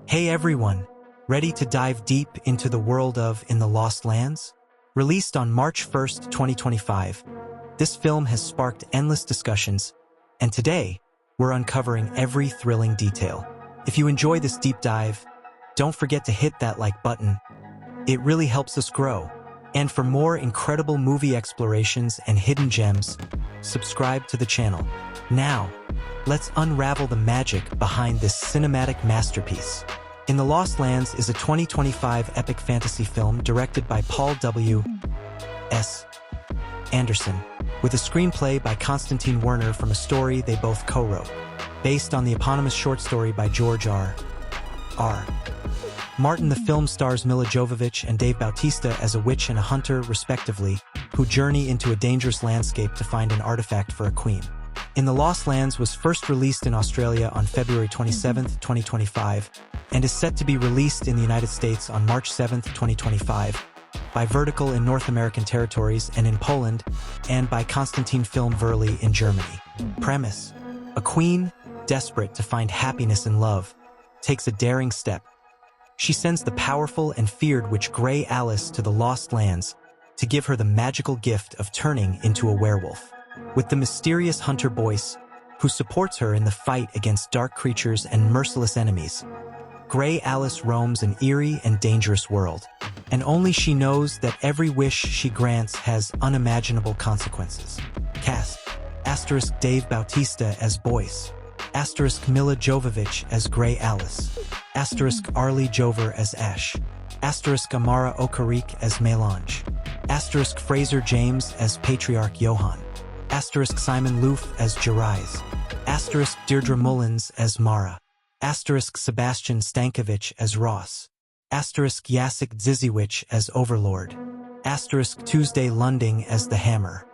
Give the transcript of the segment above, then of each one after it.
Hey everyone, ready to dive deep into the world of In the Lost Lands? Released on March 1st, 2025, this film has sparked endless discussions, and today, we're uncovering every thrilling detail. If you enjoy this deep dive, don't forget to hit that like button. It really helps us grow. And for more incredible movie explorations and hidden gems, subscribe to the channel. Now, let's unravel the magic behind this cinematic masterpiece. In the Lost Lands is a 2025 epic fantasy film directed by Paul W. S. Anderson, with a screenplay by Constantin Werner from a story they both co-wrote, based on the eponymous short story by George R. R. Martin. The film stars Milla Jovovich and Dave Bautista as a witch and a hunter, respectively, who journey into a dangerous landscape to find an artifact for a queen. In the Lost Lands was first released in Australia on February 27, 2025, and is set to be released in the United States on March 7, 2025, by Vertical in North American territories and in Poland, and by Constantin Film Verley in Germany. Premise: a queen, desperate to find happiness in love, takes a daring step. She sends the powerful and feared witch Gray Alys to the Lost Lands to give her the magical gift of turning into a werewolf. With the mysterious hunter Boyce, who supports her in the fight against dark creatures and merciless enemies, Gray Alys roams an eerie and dangerous world, and only she knows that every wish she grants has unimaginable consequences. Cast: Dave Bautista as Boyce, Milla Jovovich as Gray Alys, Arly Jover as Ash, Amara Okarik as Melange, Fraser James as Patriarch Johann, Simon Loof as Jarais, Deirdre Mullins as Mara, Sebastian Stankovic as Ross, Jacek Dziziewicz as Overlord, Tuesday Lunding as the Hammer,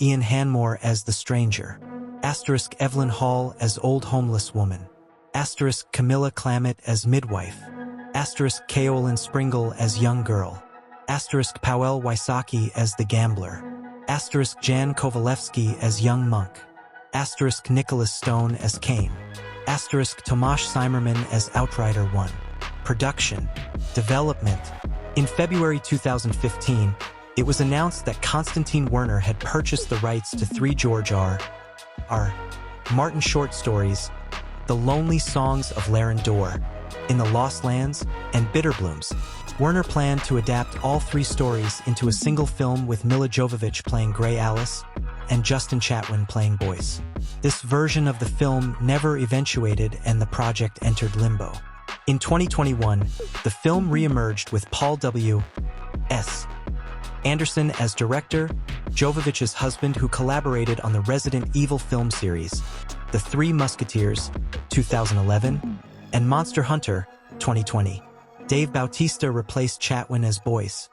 Ian Hanmore as the Stranger, Evelyn Hall as Old Homeless Woman, Camilla Clammett as Midwife, Kaolin Springle as Young Girl, Powell Wysocki as the Gambler, Jan Kovalevsky as Young Monk, Nicholas Stone as Kane, Tomasz Simerman as Outrider 1. Production. Development. In February 2015, it was announced that Constantin Werner had purchased the rights to 3 George R. R. Martin short stories, The Lonely Songs of Larendor, In the Lost Lands, and Bitterblooms. Werner planned to adapt all 3 stories into a single film, with Milla Jovovich playing Gray Alys and Justin Chatwin playing Boyce. This version of the film never eventuated and the project entered limbo. In 2021, the film re-emerged with Paul W. S. Anderson as director, Jovovich's husband, who collaborated on the Resident Evil film series, The Three Musketeers, 2011, and Monster Hunter, 2020. Dave Bautista replaced Chatwin as Boyce,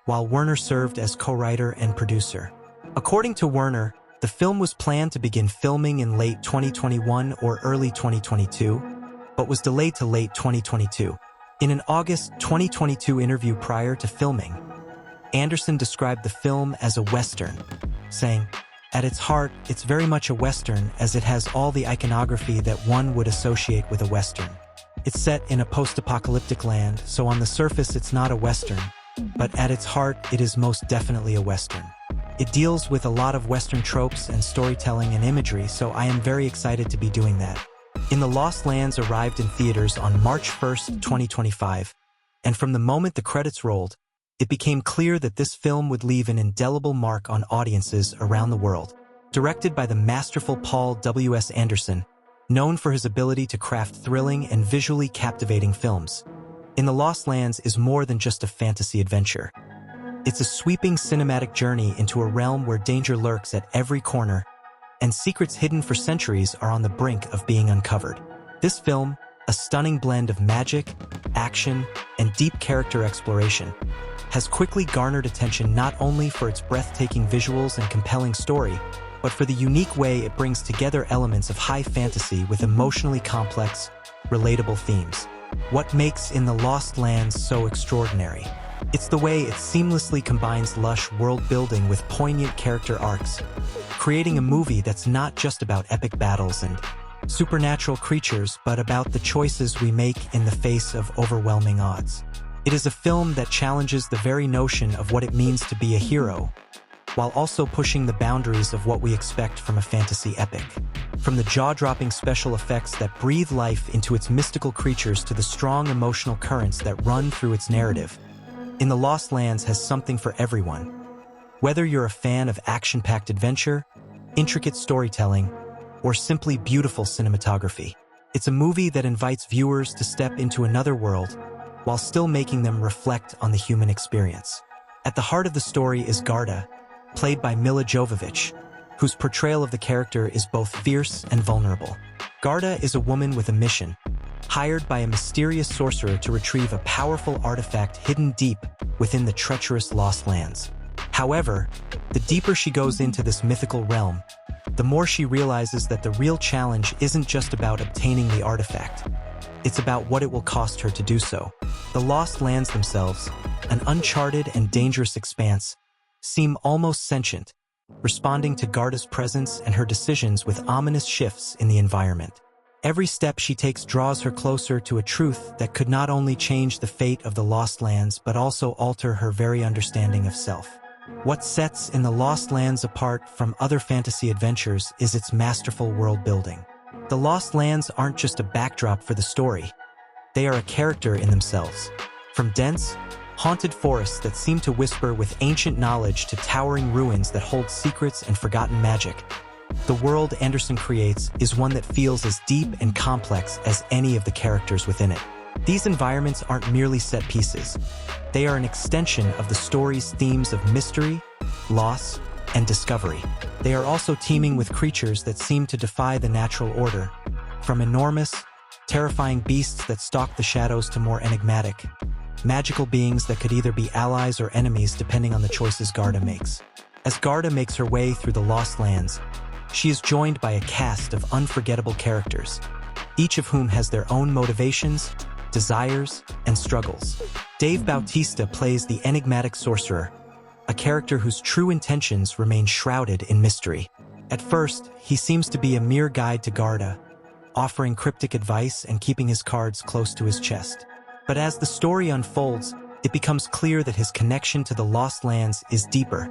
while Werner served as co-writer and producer. According to Werner, the film was planned to begin filming in late 2021 or early 2022, but was delayed to late 2022. In an August 2022 interview prior to filming, Anderson described the film as a Western, saying, "At its heart, it's very much a Western, as it has all the iconography that one would associate with a Western. It's set in a post-apocalyptic land, so on the surface it's not a Western, but at its heart it is most definitely a Western. It deals with a lot of Western tropes and storytelling and imagery, so I am very excited to be doing that." In the Lost Lands arrived in theaters on March 1st, 2025, and from the moment the credits rolled, it became clear that this film would leave an indelible mark on audiences around the world. Directed by the masterful Paul W. S. Anderson, known for his ability to craft thrilling and visually captivating films, In the Lost Lands is more than just a fantasy adventure. It's a sweeping cinematic journey into a realm where danger lurks at every corner, and secrets hidden for centuries are on the brink of being uncovered. This film, a stunning blend of magic, action, and deep character exploration, has quickly garnered attention not only for its breathtaking visuals and compelling story, but for the unique way it brings together elements of high fantasy with emotionally complex, relatable themes. What makes In the Lost Lands so extraordinary? It's the way it seamlessly combines lush world-building with poignant character arcs, creating a movie that's not just about epic battles and supernatural creatures, but about the choices we make in the face of overwhelming odds. It is a film that challenges the very notion of what it means to be a hero, while also pushing the boundaries of what we expect from a fantasy epic. From the jaw-dropping special effects that breathe life into its mystical creatures to the strong emotional currents that run through its narrative, In the Lost Lands has something for everyone. Whether you're a fan of action-packed adventure, intricate storytelling, or simply beautiful cinematography, it's a movie that invites viewers to step into another world while still making them reflect on the human experience. At the heart of the story is Garda, played by Milla Jovovich, whose portrayal of the character is both fierce and vulnerable. Garda is a woman with a mission, hired by a mysterious sorcerer to retrieve a powerful artifact hidden deep within the treacherous Lost Lands. However, the deeper she goes into this mythical realm, the more she realizes that the real challenge isn't just about obtaining the artifact. It's about what it will cost her to do so. The Lost Lands themselves, an uncharted and dangerous expanse, seem almost sentient, responding to Garda's presence and her decisions with ominous shifts in the environment. Every step she takes draws her closer to a truth that could not only change the fate of the Lost Lands but also alter her very understanding of self. What sets In the Lost Lands apart from other fantasy adventures is its masterful world building. The Lost Lands aren't just a backdrop for the story. They are a character in themselves. From dense, haunted forests that seem to whisper with ancient knowledge to towering ruins that hold secrets and forgotten magic, the world Anderson creates is one that feels as deep and complex as any of the characters within it. These environments aren't merely set pieces. They are an extension of the story's themes of mystery, loss, and discovery. They are also teeming with creatures that seem to defy the natural order, from enormous, terrifying beasts that stalk the shadows to more enigmatic, magical beings that could either be allies or enemies depending on the choices Garda makes. As Garda makes her way through the Lost Lands, she is joined by a cast of unforgettable characters, each of whom has their own motivations, desires, and struggles. Dave Bautista plays the enigmatic sorcerer, a character whose true intentions remain shrouded in mystery. At first, he seems to be a mere guide to Garda, offering cryptic advice and keeping his cards close to his chest. But as the story unfolds, it becomes clear that his connection to the Lost Lands is deeper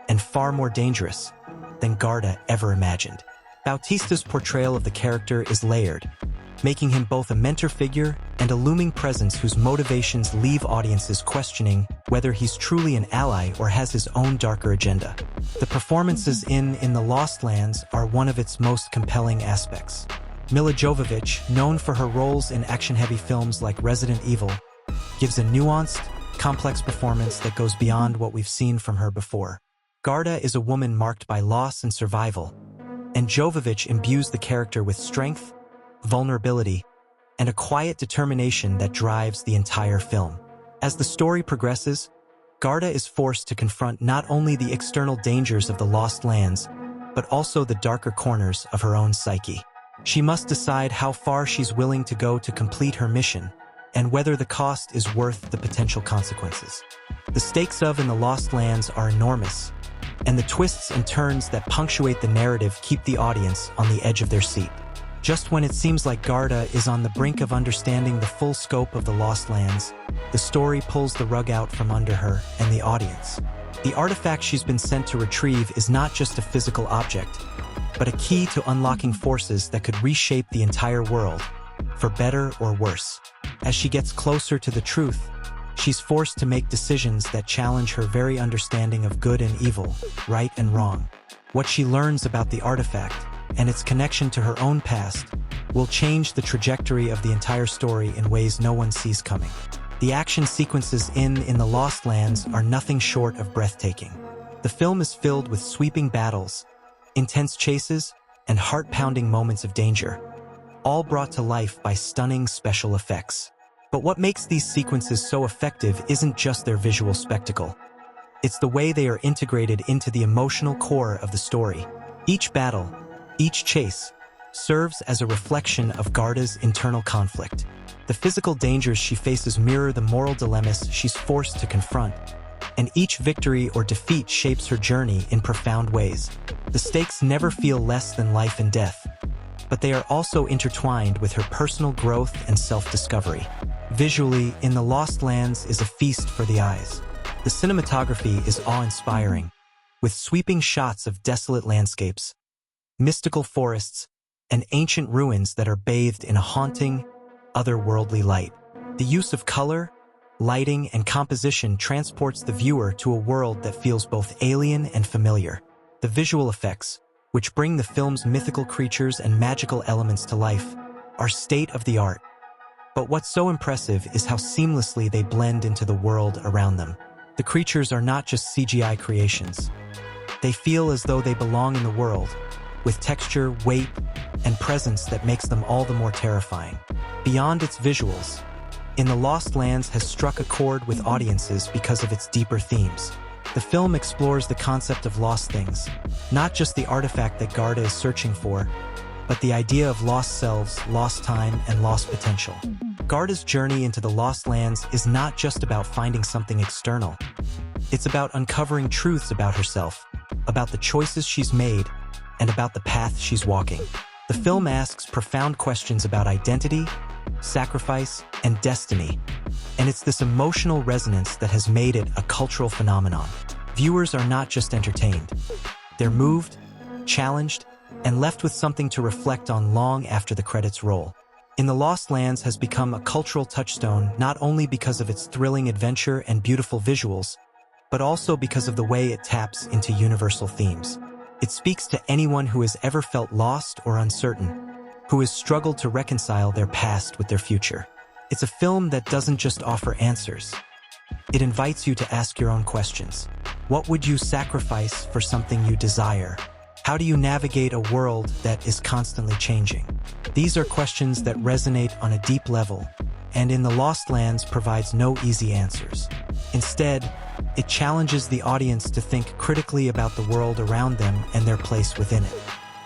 and far more dangerous than Garda ever imagined. Bautista's portrayal of the character is layered, making him both a mentor figure and a looming presence whose motivations leave audiences questioning whether he's truly an ally or has his own darker agenda. The performances in the Lost Lands are one of its most compelling aspects. Milla Jovovich, known for her roles in action-heavy films like Resident Evil, gives a nuanced, complex performance that goes beyond what we've seen from her before. Garda is a woman marked by loss and survival, and Jovovich imbues the character with strength, vulnerability, and a quiet determination that drives the entire film. As the story progresses, Garda is forced to confront not only the external dangers of the Lost Lands, but also the darker corners of her own psyche. She must decide how far she's willing to go to complete her mission, and whether the cost is worth the potential consequences. The stakes In the Lost Lands are enormous, and the twists and turns that punctuate the narrative keep the audience on the edge of their seat. Just when it seems like Garda is on the brink of understanding the full scope of the Lost Lands, the story pulls the rug out from under her and the audience. The artifact she's been sent to retrieve is not just a physical object, but a key to unlocking forces that could reshape the entire world, for better or worse. As she gets closer to the truth, she's forced to make decisions that challenge her very understanding of good and evil, right and wrong. What she learns about the artifact, and its connection to her own past, will change the trajectory of the entire story in ways no one sees coming. The action sequences in the Lost Lands are nothing short of breathtaking. The film is filled with sweeping battles, intense chases, and heart-pounding moments of danger, all brought to life by stunning special effects. But what makes these sequences so effective isn't just their visual spectacle. It's the way they are integrated into the emotional core of the story. Each battle, each chase, serves as a reflection of Garda's internal conflict. The physical dangers she faces mirror the moral dilemmas she's forced to confront, and each victory or defeat shapes her journey in profound ways. The stakes never feel less than life and death, but they are also intertwined with her personal growth and self-discovery. Visually, In the Lost Lands is a feast for the eyes. The cinematography is awe-inspiring, with sweeping shots of desolate landscapes, mystical forests, and ancient ruins that are bathed in a haunting, otherworldly light. The use of color, lighting, and composition transports the viewer to a world that feels both alien and familiar. The visual effects, which bring the film's mythical creatures and magical elements to life, are state-of-the-art. But what's so impressive is how seamlessly they blend into the world around them. The creatures are not just CGI creations. They feel as though they belong in the world, with texture, weight, and presence that makes them all the more terrifying. Beyond its visuals, In the Lost Lands has struck a chord with audiences because of its deeper themes. The film explores the concept of lost things, not just the artifact that Gerda is searching for, but the idea of lost selves, lost time, and lost potential. Gerda's journey into the Lost Lands is not just about finding something external. It's about uncovering truths about herself, about the choices she's made, and about the path she's walking. The film asks profound questions about identity, sacrifice, and destiny, and it's this emotional resonance that has made it a cultural phenomenon. Viewers are not just entertained. They're moved, challenged, and left with something to reflect on long after the credits roll. In the Lost Lands has become a cultural touchstone not only because of its thrilling adventure and beautiful visuals, but also because of the way it taps into universal themes. It speaks to anyone who has ever felt lost or uncertain, who has struggled to reconcile their past with their future. It's a film that doesn't just offer answers. It invites you to ask your own questions. What would you sacrifice for something you desire? How do you navigate a world that is constantly changing? These are questions that resonate on a deep level, and In the Lost Lands provides no easy answers. Instead, it challenges the audience to think critically about the world around them and their place within it.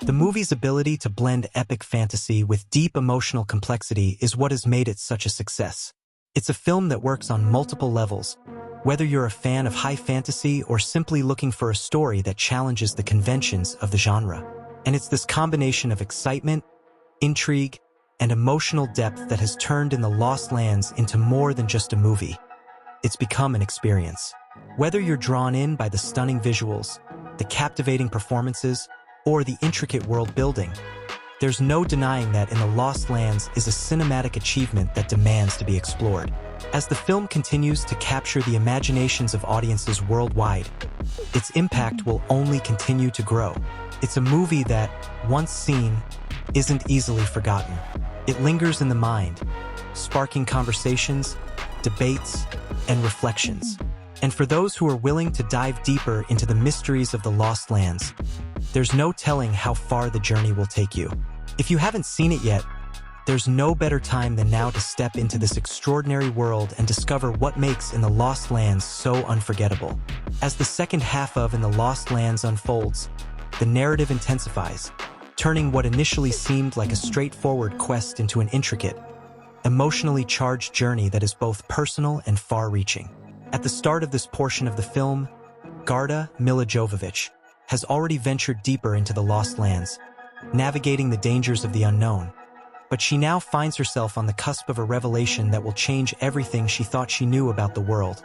The movie's ability to blend epic fantasy with deep emotional complexity is what has made it such a success. It's a film that works on multiple levels, whether you're a fan of high fantasy or simply looking for a story that challenges the conventions of the genre. And it's this combination of excitement, intrigue, and emotional depth that has turned In the Lost Lands into more than just a movie. It's become an experience. Whether you're drawn in by the stunning visuals, the captivating performances, or the intricate world building, there's no denying that In the Lost Lands is a cinematic achievement that demands to be explored. As the film continues to capture the imaginations of audiences worldwide, its impact will only continue to grow. It's a movie that, once seen, isn't easily forgotten. It lingers in the mind, sparking conversations, debates, and reflections. And for those who are willing to dive deeper into the mysteries of the Lost Lands, there's no telling how far the journey will take you. If you haven't seen it yet, there's no better time than now to step into this extraordinary world and discover what makes In the Lost Lands so unforgettable. As the second half of In the Lost Lands unfolds, the narrative intensifies, turning what initially seemed like a straightforward quest into an intricate, emotionally charged journey that is both personal and far-reaching. At the start of this portion of the film, Gerda, Milla Jovovich, has already ventured deeper into the Lost Lands, navigating the dangers of the unknown. But she now finds herself on the cusp of a revelation that will change everything she thought she knew about the world,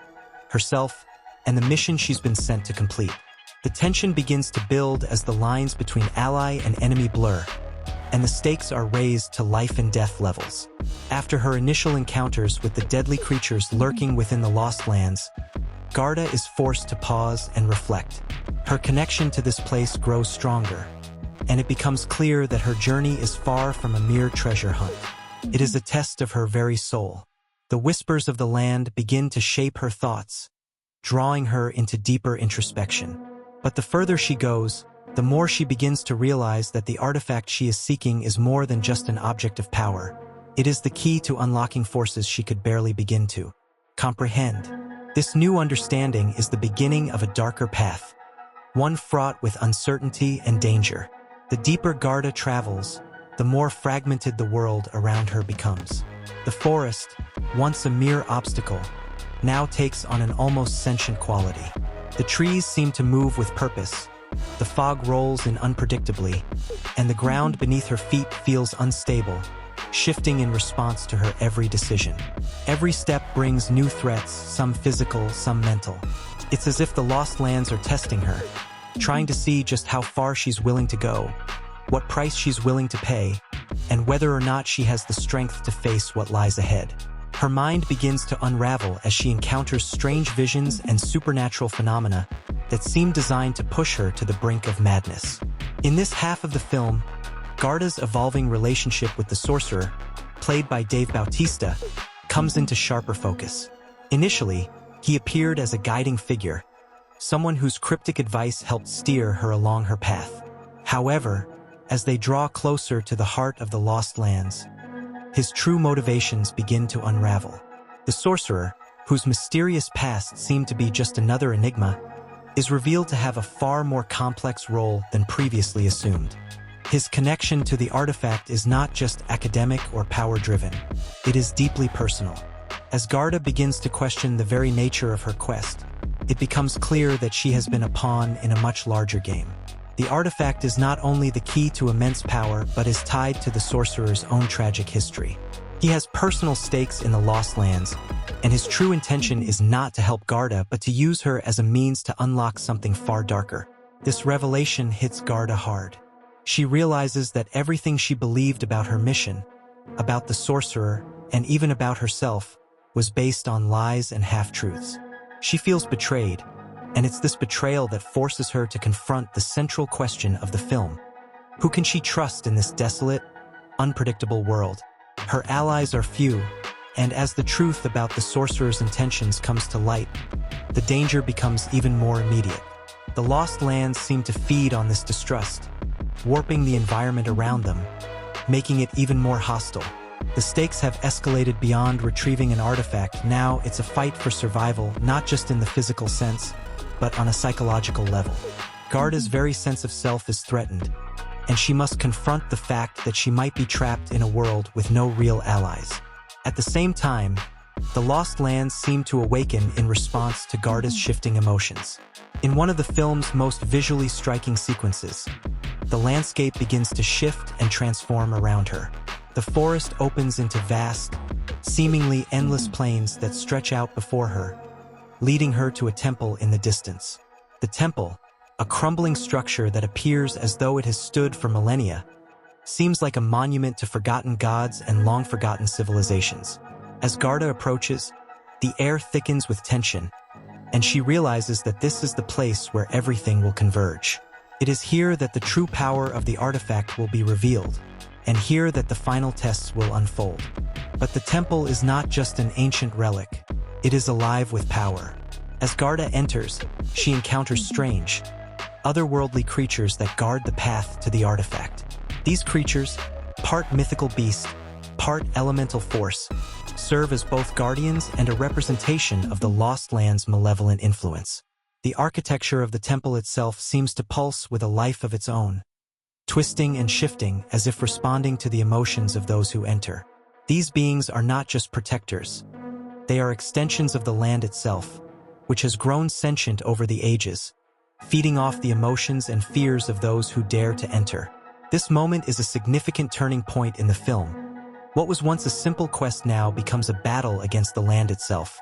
herself, and the mission she's been sent to complete. The tension begins to build as the lines between ally and enemy blur, and the stakes are raised to life and death levels. After her initial encounters with the deadly creatures lurking within the Lost Lands, Gerda is forced to pause and reflect. Her connection to this place grows stronger, and it becomes clear that her journey is far from a mere treasure hunt. It is a test of her very soul. The whispers of the land begin to shape her thoughts, drawing her into deeper introspection. But the further she goes, the more she begins to realize that the artifact she is seeking is more than just an object of power. It is the key to unlocking forces she could barely begin to comprehend. This new understanding is the beginning of a darker path, one fraught with uncertainty and danger. The deeper Gerda travels, the more fragmented the world around her becomes. The forest, once a mere obstacle, now takes on an almost sentient quality. The trees seem to move with purpose, The fog rolls in unpredictably, and the ground beneath her feet feels unstable, shifting in response to her every decision. Every step brings new threats, some physical, some mental. It's as if the Lost Lands are testing her, trying to see just how far she's willing to go, what price she's willing to pay, and whether or not she has the strength to face what lies ahead. Her mind begins to unravel as she encounters strange visions and supernatural phenomena that seem designed to push her to the brink of madness. In this half of the film, Garda's evolving relationship with the sorcerer, played by Dave Bautista, comes into sharper focus. Initially, he appeared as a guiding figure, someone whose cryptic advice helped steer her along her path. However, as they draw closer to the heart of the Lost Lands, his true motivations begin to unravel. The sorcerer, whose mysterious past seemed to be just another enigma, is revealed to have a far more complex role than previously assumed. His connection to the artifact is not just academic or power-driven. It is deeply personal. As Garda begins to question the very nature of her quest, it becomes clear that she has been a pawn in a much larger game. The artifact is not only the key to immense power, but is tied to the sorcerer's own tragic history. He has personal stakes in the Lost Lands, and his true intention is not to help Garda, but to use her as a means to unlock something far darker. This revelation hits Garda hard. She realizes that everything she believed about her mission, about the sorcerer, and even about herself, was based on lies and half-truths. She feels betrayed, and it's this betrayal that forces her to confront the central question of the film. Who can she trust in this desolate, unpredictable world? Her allies are few, and as the truth about the sorcerer's intentions comes to light, the danger becomes even more immediate. The Lost Lands seem to feed on this distrust, warping the environment around them, making it even more hostile. The stakes have escalated beyond retrieving an artifact. Now it's a fight for survival, not just in the physical sense, but on a psychological level. Garda's very sense of self is threatened, and she must confront the fact that she might be trapped in a world with no real allies. At the same time, the Lost Lands seem to awaken in response to Garda's shifting emotions. In one of the film's most visually striking sequences, the landscape begins to shift and transform around her. The forest opens into vast, seemingly endless plains that stretch out before her, leading her to a temple in the distance. The temple, a crumbling structure that appears as though it has stood for millennia, seems like a monument to forgotten gods and long-forgotten civilizations. As Garda approaches, the air thickens with tension, and she realizes that this is the place where everything will converge. It is here that the true power of the artifact will be revealed, and here that the final tests will unfold. But the temple is not just an ancient relic, it is alive with power. As Garda enters, she encounters strange, otherworldly creatures that guard the path to the artifact. These creatures, part mythical beast, part elemental force, serve as both guardians and a representation of the Lost Lands' malevolent influence. The architecture of the temple itself seems to pulse with a life of its own, twisting and shifting as if responding to the emotions of those who enter. These beings are not just protectors. They are extensions of the land itself, which has grown sentient over the ages, feeding off the emotions and fears of those who dare to enter. This moment is a significant turning point in the film. What was once a simple quest now becomes a battle against the land itself,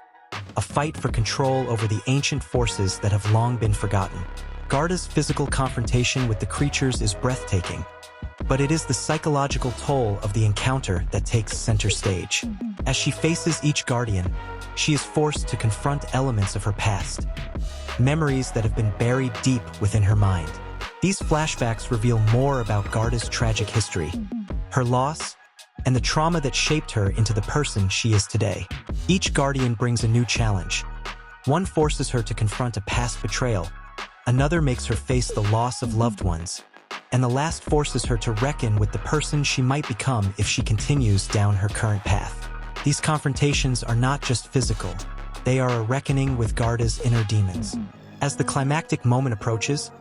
a fight for control over the ancient forces that have long been forgotten. Garda's physical confrontation with the creatures is breathtaking, but it is the psychological toll of the encounter that takes center stage. As she faces each guardian, she is forced to confront elements of her past, memories that have been buried deep within her mind. These flashbacks reveal more about Garda's tragic history, her loss, and the trauma that shaped her into the person she is today. Each guardian brings a new challenge. One forces her to confront a past betrayal, another makes her face the loss of loved ones, and the last forces her to reckon with the person she might become if she continues down her current path. These confrontations are not just physical, they are a reckoning with Garda's inner demons. As the climactic moment approaches,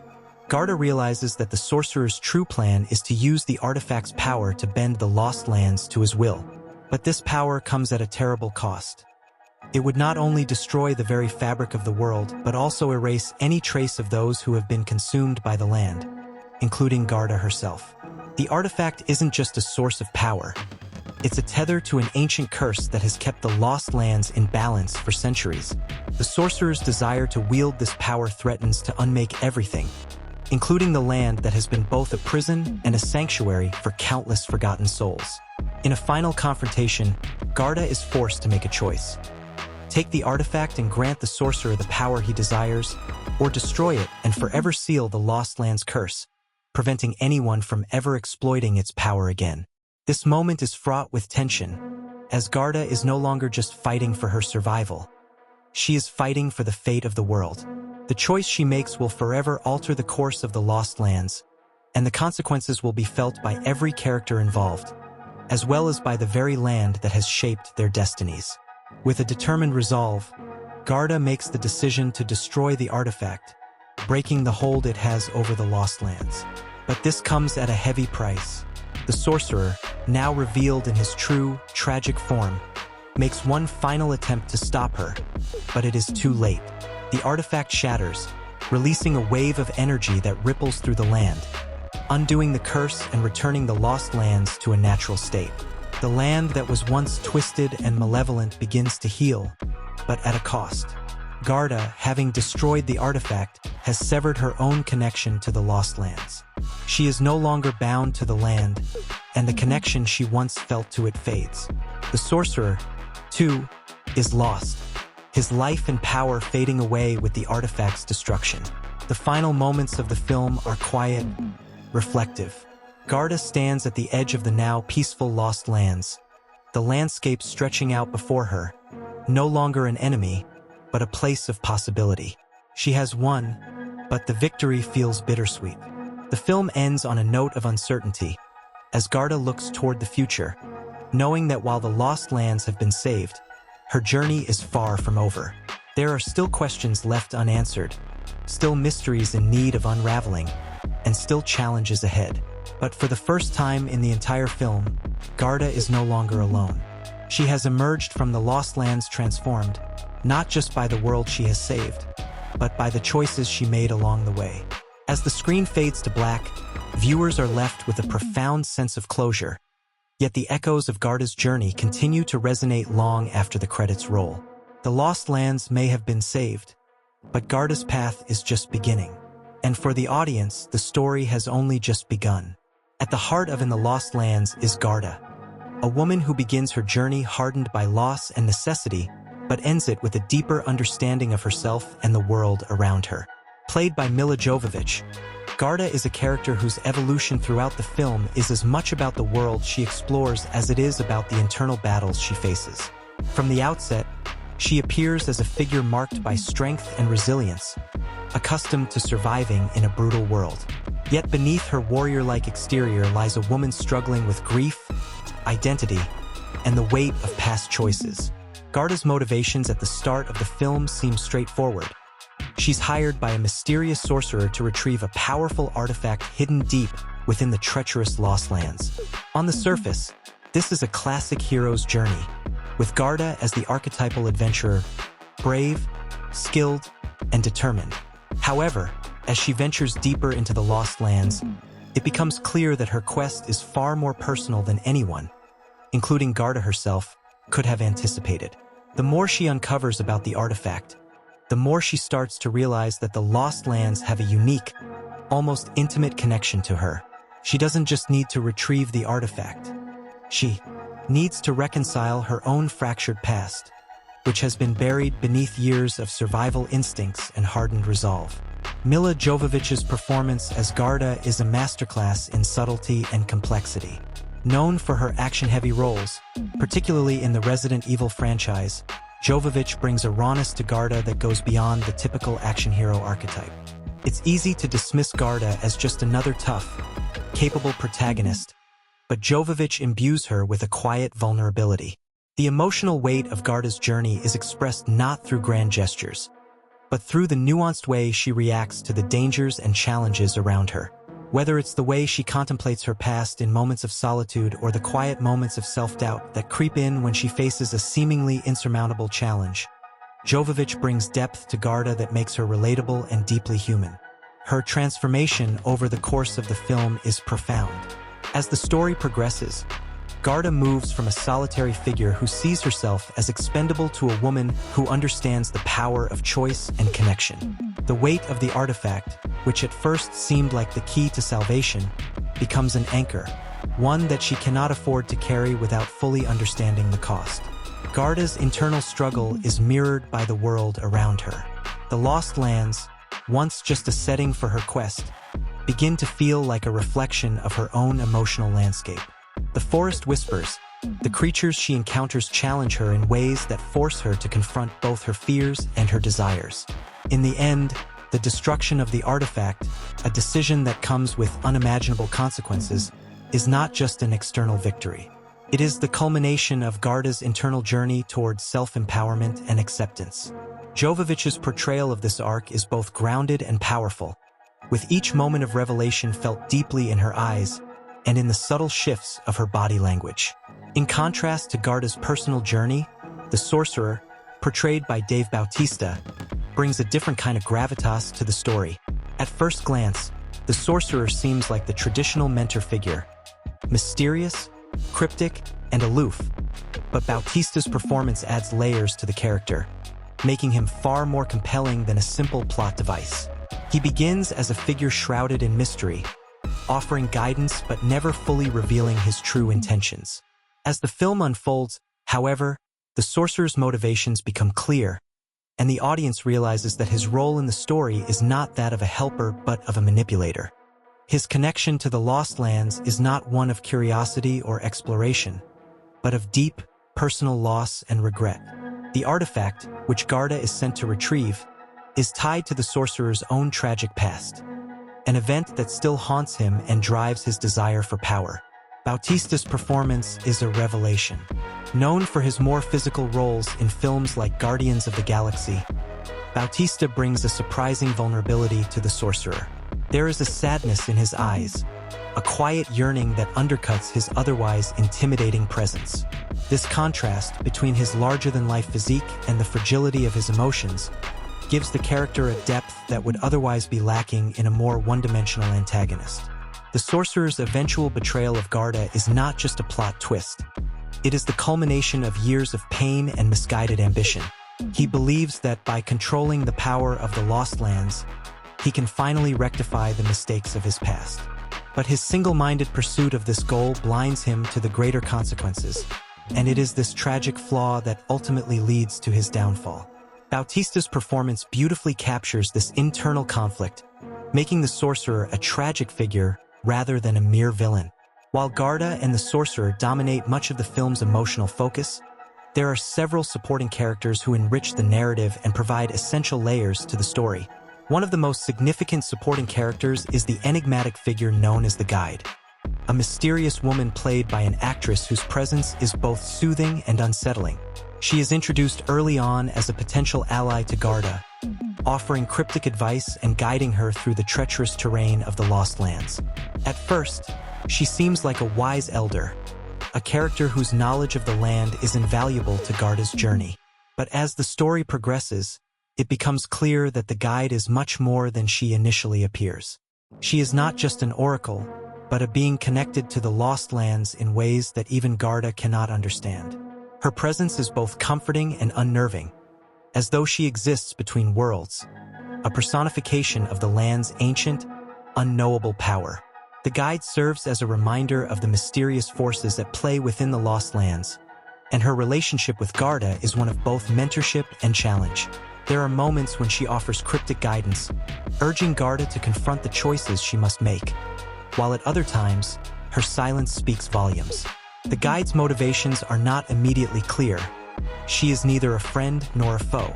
Garda realizes that the sorcerer's true plan is to use the artifact's power to bend the Lost Lands to his will. But this power comes at a terrible cost. It would not only destroy the very fabric of the world, but also erase any trace of those who have been consumed by the land, including Garda herself. The artifact isn't just a source of power. It's a tether to an ancient curse that has kept the Lost Lands in balance for centuries. The sorcerer's desire to wield this power threatens to unmake everything, including the land that has been both a prison and a sanctuary for countless forgotten souls. In a final confrontation, Garda is forced to make a choice. Take the artifact and grant the sorcerer the power he desires, or destroy it and forever seal the Lost Lands curse, preventing anyone from ever exploiting its power again. This moment is fraught with tension, as Garda is no longer just fighting for her survival. She is fighting for the fate of the world. The choice she makes will forever alter the course of the Lost Lands, and the consequences will be felt by every character involved, as well as by the very land that has shaped their destinies. With a determined resolve, Garda makes the decision to destroy the artifact, breaking the hold it has over the Lost Lands. But this comes at a heavy price. The sorcerer, now revealed in his true, tragic form, makes one final attempt to stop her, but it is too late. The artifact shatters, releasing a wave of energy that ripples through the land, undoing the curse and returning the Lost Lands to a natural state. The land that was once twisted and malevolent begins to heal, but at a cost. Garda, having destroyed the artifact, has severed her own connection to the Lost Lands. She is no longer bound to the land, and the connection she once felt to it fades. The sorcerer, too, is lost, his life and power fading away with the artifact's destruction. The final moments of the film are quiet, reflective. Garda stands at the edge of the now peaceful Lost Lands, the landscape stretching out before her, no longer an enemy, but a place of possibility. She has won, but the victory feels bittersweet. The film ends on a note of uncertainty, as Garda looks toward the future, knowing that while the Lost Lands have been saved, her journey is far from over. There are still questions left unanswered, still mysteries in need of unraveling, and still challenges ahead. But for the first time in the entire film, Garda is no longer alone. She has emerged from the Lost Lands transformed, not just by the world she has saved, but by the choices she made along the way. As the screen fades to black, viewers are left with a profound sense of closure, yet the echoes of Garda's journey continue to resonate long after the credits roll. The Lost Lands may have been saved, but Garda's path is just beginning. And for the audience, the story has only just begun. At the heart of In the Lost Lands is Garda, a woman who begins her journey hardened by loss and necessity, but ends it with a deeper understanding of herself and the world around her. Played by Milla Jovovich, Garda is a character whose evolution throughout the film is as much about the world she explores as it is about the internal battles she faces. From the outset, she appears as a figure marked by strength and resilience, accustomed to surviving in a brutal world. Yet beneath her warrior-like exterior lies a woman struggling with grief, identity, and the weight of past choices. Garda's motivations at the start of the film seem straightforward. She's hired by a mysterious sorcerer to retrieve a powerful artifact hidden deep within the treacherous Lost Lands. On the surface, this is a classic hero's journey, with Garda as the archetypal adventurer, brave, skilled, and determined. However, as she ventures deeper into the Lost Lands, it becomes clear that her quest is far more personal than anyone, including Garda herself, could have anticipated. The more she uncovers about the artifact, the more she starts to realize that the Lost Lands have a unique, almost intimate connection to her. She doesn't just need to retrieve the artifact. She needs to reconcile her own fractured past, which has been buried beneath years of survival instincts and hardened resolve. Milla Jovovich's performance as Garda is a masterclass in subtlety and complexity. Known for her action-heavy roles, particularly in the Resident Evil franchise, Jovovich brings a rawness to Garda that goes beyond the typical action hero archetype. It's easy to dismiss Garda as just another tough, capable protagonist, but Jovovich imbues her with a quiet vulnerability. The emotional weight of Garda's journey is expressed not through grand gestures, but through the nuanced way she reacts to the dangers and challenges around her. Whether it's the way she contemplates her past in moments of solitude or the quiet moments of self-doubt that creep in when she faces a seemingly insurmountable challenge, Jovovich brings depth to Garda that makes her relatable and deeply human. Her transformation over the course of the film is profound. As the story progresses, Garda moves from a solitary figure who sees herself as expendable to a woman who understands the power of choice and connection. The weight of the artifact, which at first seemed like the key to salvation, becomes an anchor, one that she cannot afford to carry without fully understanding the cost. Garda's internal struggle is mirrored by the world around her. The Lost Lands, once just a setting for her quest, begin to feel like a reflection of her own emotional landscape. The forest whispers, the creatures she encounters challenge her in ways that force her to confront both her fears and her desires. In the end, the destruction of the artifact, a decision that comes with unimaginable consequences, is not just an external victory. It is the culmination of Garda's internal journey towards self-empowerment and acceptance. Jovovich's portrayal of this arc is both grounded and powerful, with each moment of revelation felt deeply in her eyes and in the subtle shifts of her body language. In contrast to Garda's personal journey, the sorcerer, portrayed by Dave Bautista, brings a different kind of gravitas to the story. At first glance, the sorcerer seems like the traditional mentor figure, mysterious, cryptic, and aloof, but Bautista's performance adds layers to the character, making him far more compelling than a simple plot device. He begins as a figure shrouded in mystery, offering guidance but never fully revealing his true intentions. As the film unfolds, however, the sorcerer's motivations become clear, and the audience realizes that his role in the story is not that of a helper but of a manipulator. His connection to the Lost Lands is not one of curiosity or exploration, but of deep, personal loss and regret. The artifact, which Garda is sent to retrieve, is tied to the sorcerer's own tragic past, an event that still haunts him and drives his desire for power. Bautista's performance is a revelation. Known for his more physical roles in films like Guardians of the Galaxy, Bautista brings a surprising vulnerability to the sorcerer. There is a sadness in his eyes, a quiet yearning that undercuts his otherwise intimidating presence. This contrast between his larger-than-life physique and the fragility of his emotions gives the character a depth that would otherwise be lacking in a more one-dimensional antagonist. The sorcerer's eventual betrayal of Garda is not just a plot twist. It is the culmination of years of pain and misguided ambition. He believes that by controlling the power of the Lost Lands, he can finally rectify the mistakes of his past. But his single-minded pursuit of this goal blinds him to the greater consequences, and it is this tragic flaw that ultimately leads to his downfall. Bautista's performance beautifully captures this internal conflict, making the sorcerer a tragic figure rather than a mere villain. While Garda and the sorcerer dominate much of the film's emotional focus, there are several supporting characters who enrich the narrative and provide essential layers to the story. One of the most significant supporting characters is the enigmatic figure known as the Guide, a mysterious woman played by an actress whose presence is both soothing and unsettling. She is introduced early on as a potential ally to Garda, offering cryptic advice and guiding her through the treacherous terrain of the Lost Lands. At first, she seems like a wise elder, a character whose knowledge of the land is invaluable to Garda's journey. But as the story progresses, it becomes clear that the Guide is much more than she initially appears. She is not just an oracle, but a being connected to the Lost Lands in ways that even Garda cannot understand. Her presence is both comforting and unnerving, as though she exists between worlds, a personification of the land's ancient, unknowable power. The Guide serves as a reminder of the mysterious forces at play within the Lost Lands, and her relationship with Garda is one of both mentorship and challenge. There are moments when she offers cryptic guidance, urging Garda to confront the choices she must make, while at other times, her silence speaks volumes. The Guide's motivations are not immediately clear. She is neither a friend nor a foe.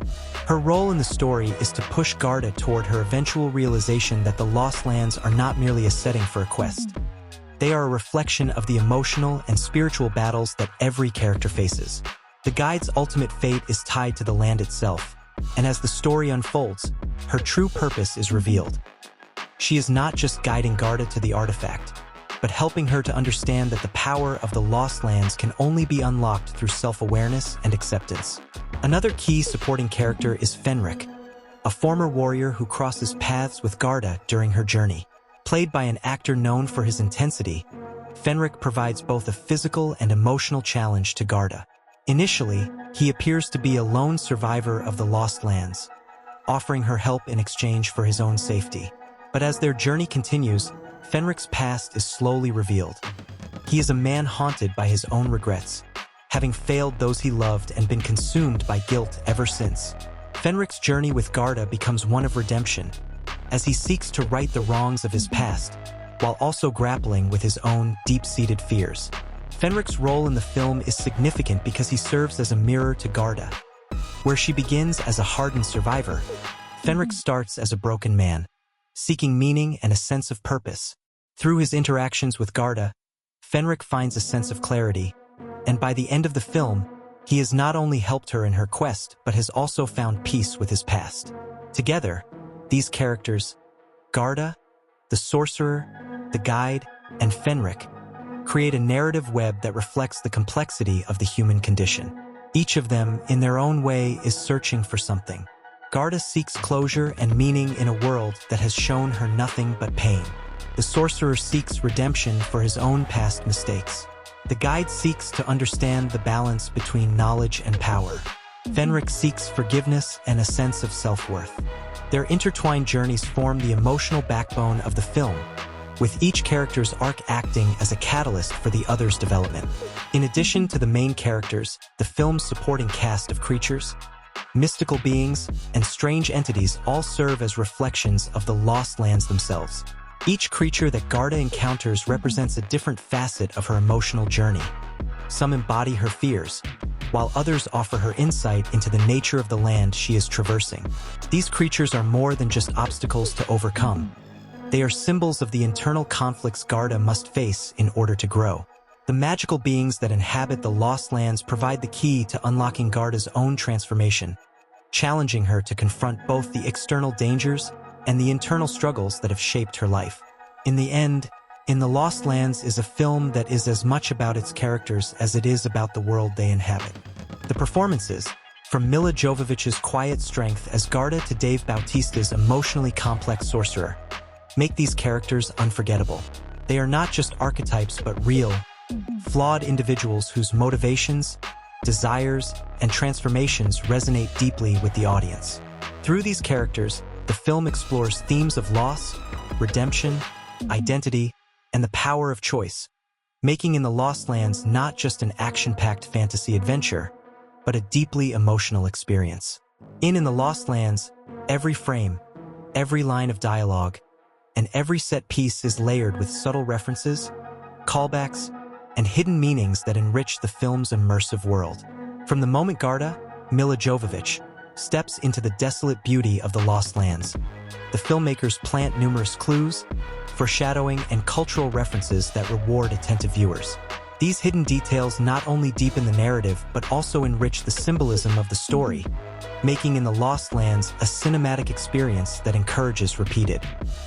Her role in the story is to push Garda toward her eventual realization that the Lost Lands are not merely a setting for a quest. They are a reflection of the emotional and spiritual battles that every character faces. The Guide's ultimate fate is tied to the land itself, and as the story unfolds, her true purpose is revealed. She is not just guiding Garda to the artifact, but helping her to understand that the power of the Lost Lands can only be unlocked through self-awareness and acceptance. Another key supporting character is Fenric, a former warrior who crosses paths with Garda during her journey. Played by an actor known for his intensity, Fenric provides both a physical and emotional challenge to Garda. Initially, he appears to be a lone survivor of the Lost Lands, offering her help in exchange for his own safety. But as their journey continues, Fenric's past is slowly revealed. He is a man haunted by his own regrets, having failed those he loved and been consumed by guilt ever since. Fenric's journey with Garda becomes one of redemption, as he seeks to right the wrongs of his past, while also grappling with his own deep-seated fears. Fenric's role in the film is significant because he serves as a mirror to Garda. Where she begins as a hardened survivor, Fenric starts as a broken man, seeking meaning and a sense of purpose. Through his interactions with Garda, Fenric finds a sense of clarity, and by the end of the film, he has not only helped her in her quest, but has also found peace with his past. Together, these characters, Garda, the sorcerer, the guide, and Fenric, create a narrative web that reflects the complexity of the human condition. Each of them, in their own way, is searching for something. Garda seeks closure and meaning in a world that has shown her nothing but pain. The sorcerer seeks redemption for his own past mistakes. The guide seeks to understand the balance between knowledge and power. Fenric seeks forgiveness and a sense of self-worth. Their intertwined journeys form the emotional backbone of the film, with each character's arc acting as a catalyst for the other's development. In addition to the main characters, the film's supporting cast of creatures, mystical beings, and strange entities all serve as reflections of the Lost Lands themselves. Each creature that Garda encounters represents a different facet of her emotional journey. Some embody her fears, while others offer her insight into the nature of the land she is traversing. These creatures are more than just obstacles to overcome. They are symbols of the internal conflicts Garda must face in order to grow. The magical beings that inhabit the Lost Lands provide the key to unlocking Garda's own transformation, challenging her to confront both the external dangers and the internal struggles that have shaped her life. In the end, In the Lost Lands is a film that is as much about its characters as it is about the world they inhabit. The performances, from Milla Jovovich's quiet strength as Garda to Dave Bautista's emotionally complex sorcerer, make these characters unforgettable. They are not just archetypes but real, flawed individuals whose motivations, desires, and transformations resonate deeply with the audience. Through these characters, the film explores themes of loss, redemption, identity, and the power of choice, making In the Lost Lands not just an action-packed fantasy adventure, but a deeply emotional experience. In the Lost Lands, every frame, every line of dialogue, and every set piece is layered with subtle references, callbacks, and hidden meanings that enrich the film's immersive world. From the moment Garda, Milla Jovovich, steps into the desolate beauty of the Lost Lands, the filmmakers plant numerous clues, foreshadowing, and cultural references that reward attentive viewers. These hidden details not only deepen the narrative but also enrich the symbolism of the story, making In the Lost Lands a cinematic experience that encourages repeated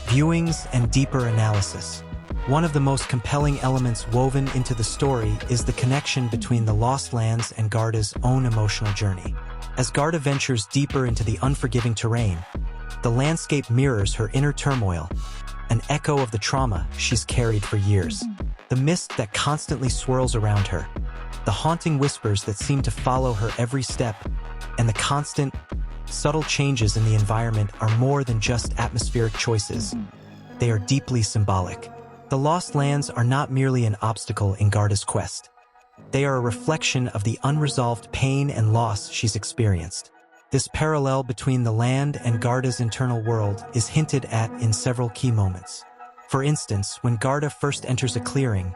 viewings and deeper analysis. One of the most compelling elements woven into the story is the connection between the Lost Lands and Garda's own emotional journey. As Garda ventures deeper into the unforgiving terrain, the landscape mirrors her inner turmoil, an echo of the trauma she's carried for years. The mist that constantly swirls around her, the haunting whispers that seem to follow her every step, and the constant, subtle changes in the environment are more than just atmospheric choices. They are deeply symbolic. The Lost Lands are not merely an obstacle in Garda's quest. They are a reflection of the unresolved pain and loss she's experienced. This parallel between the land and Garda's internal world is hinted at in several key moments. For instance, when Garda first enters a clearing,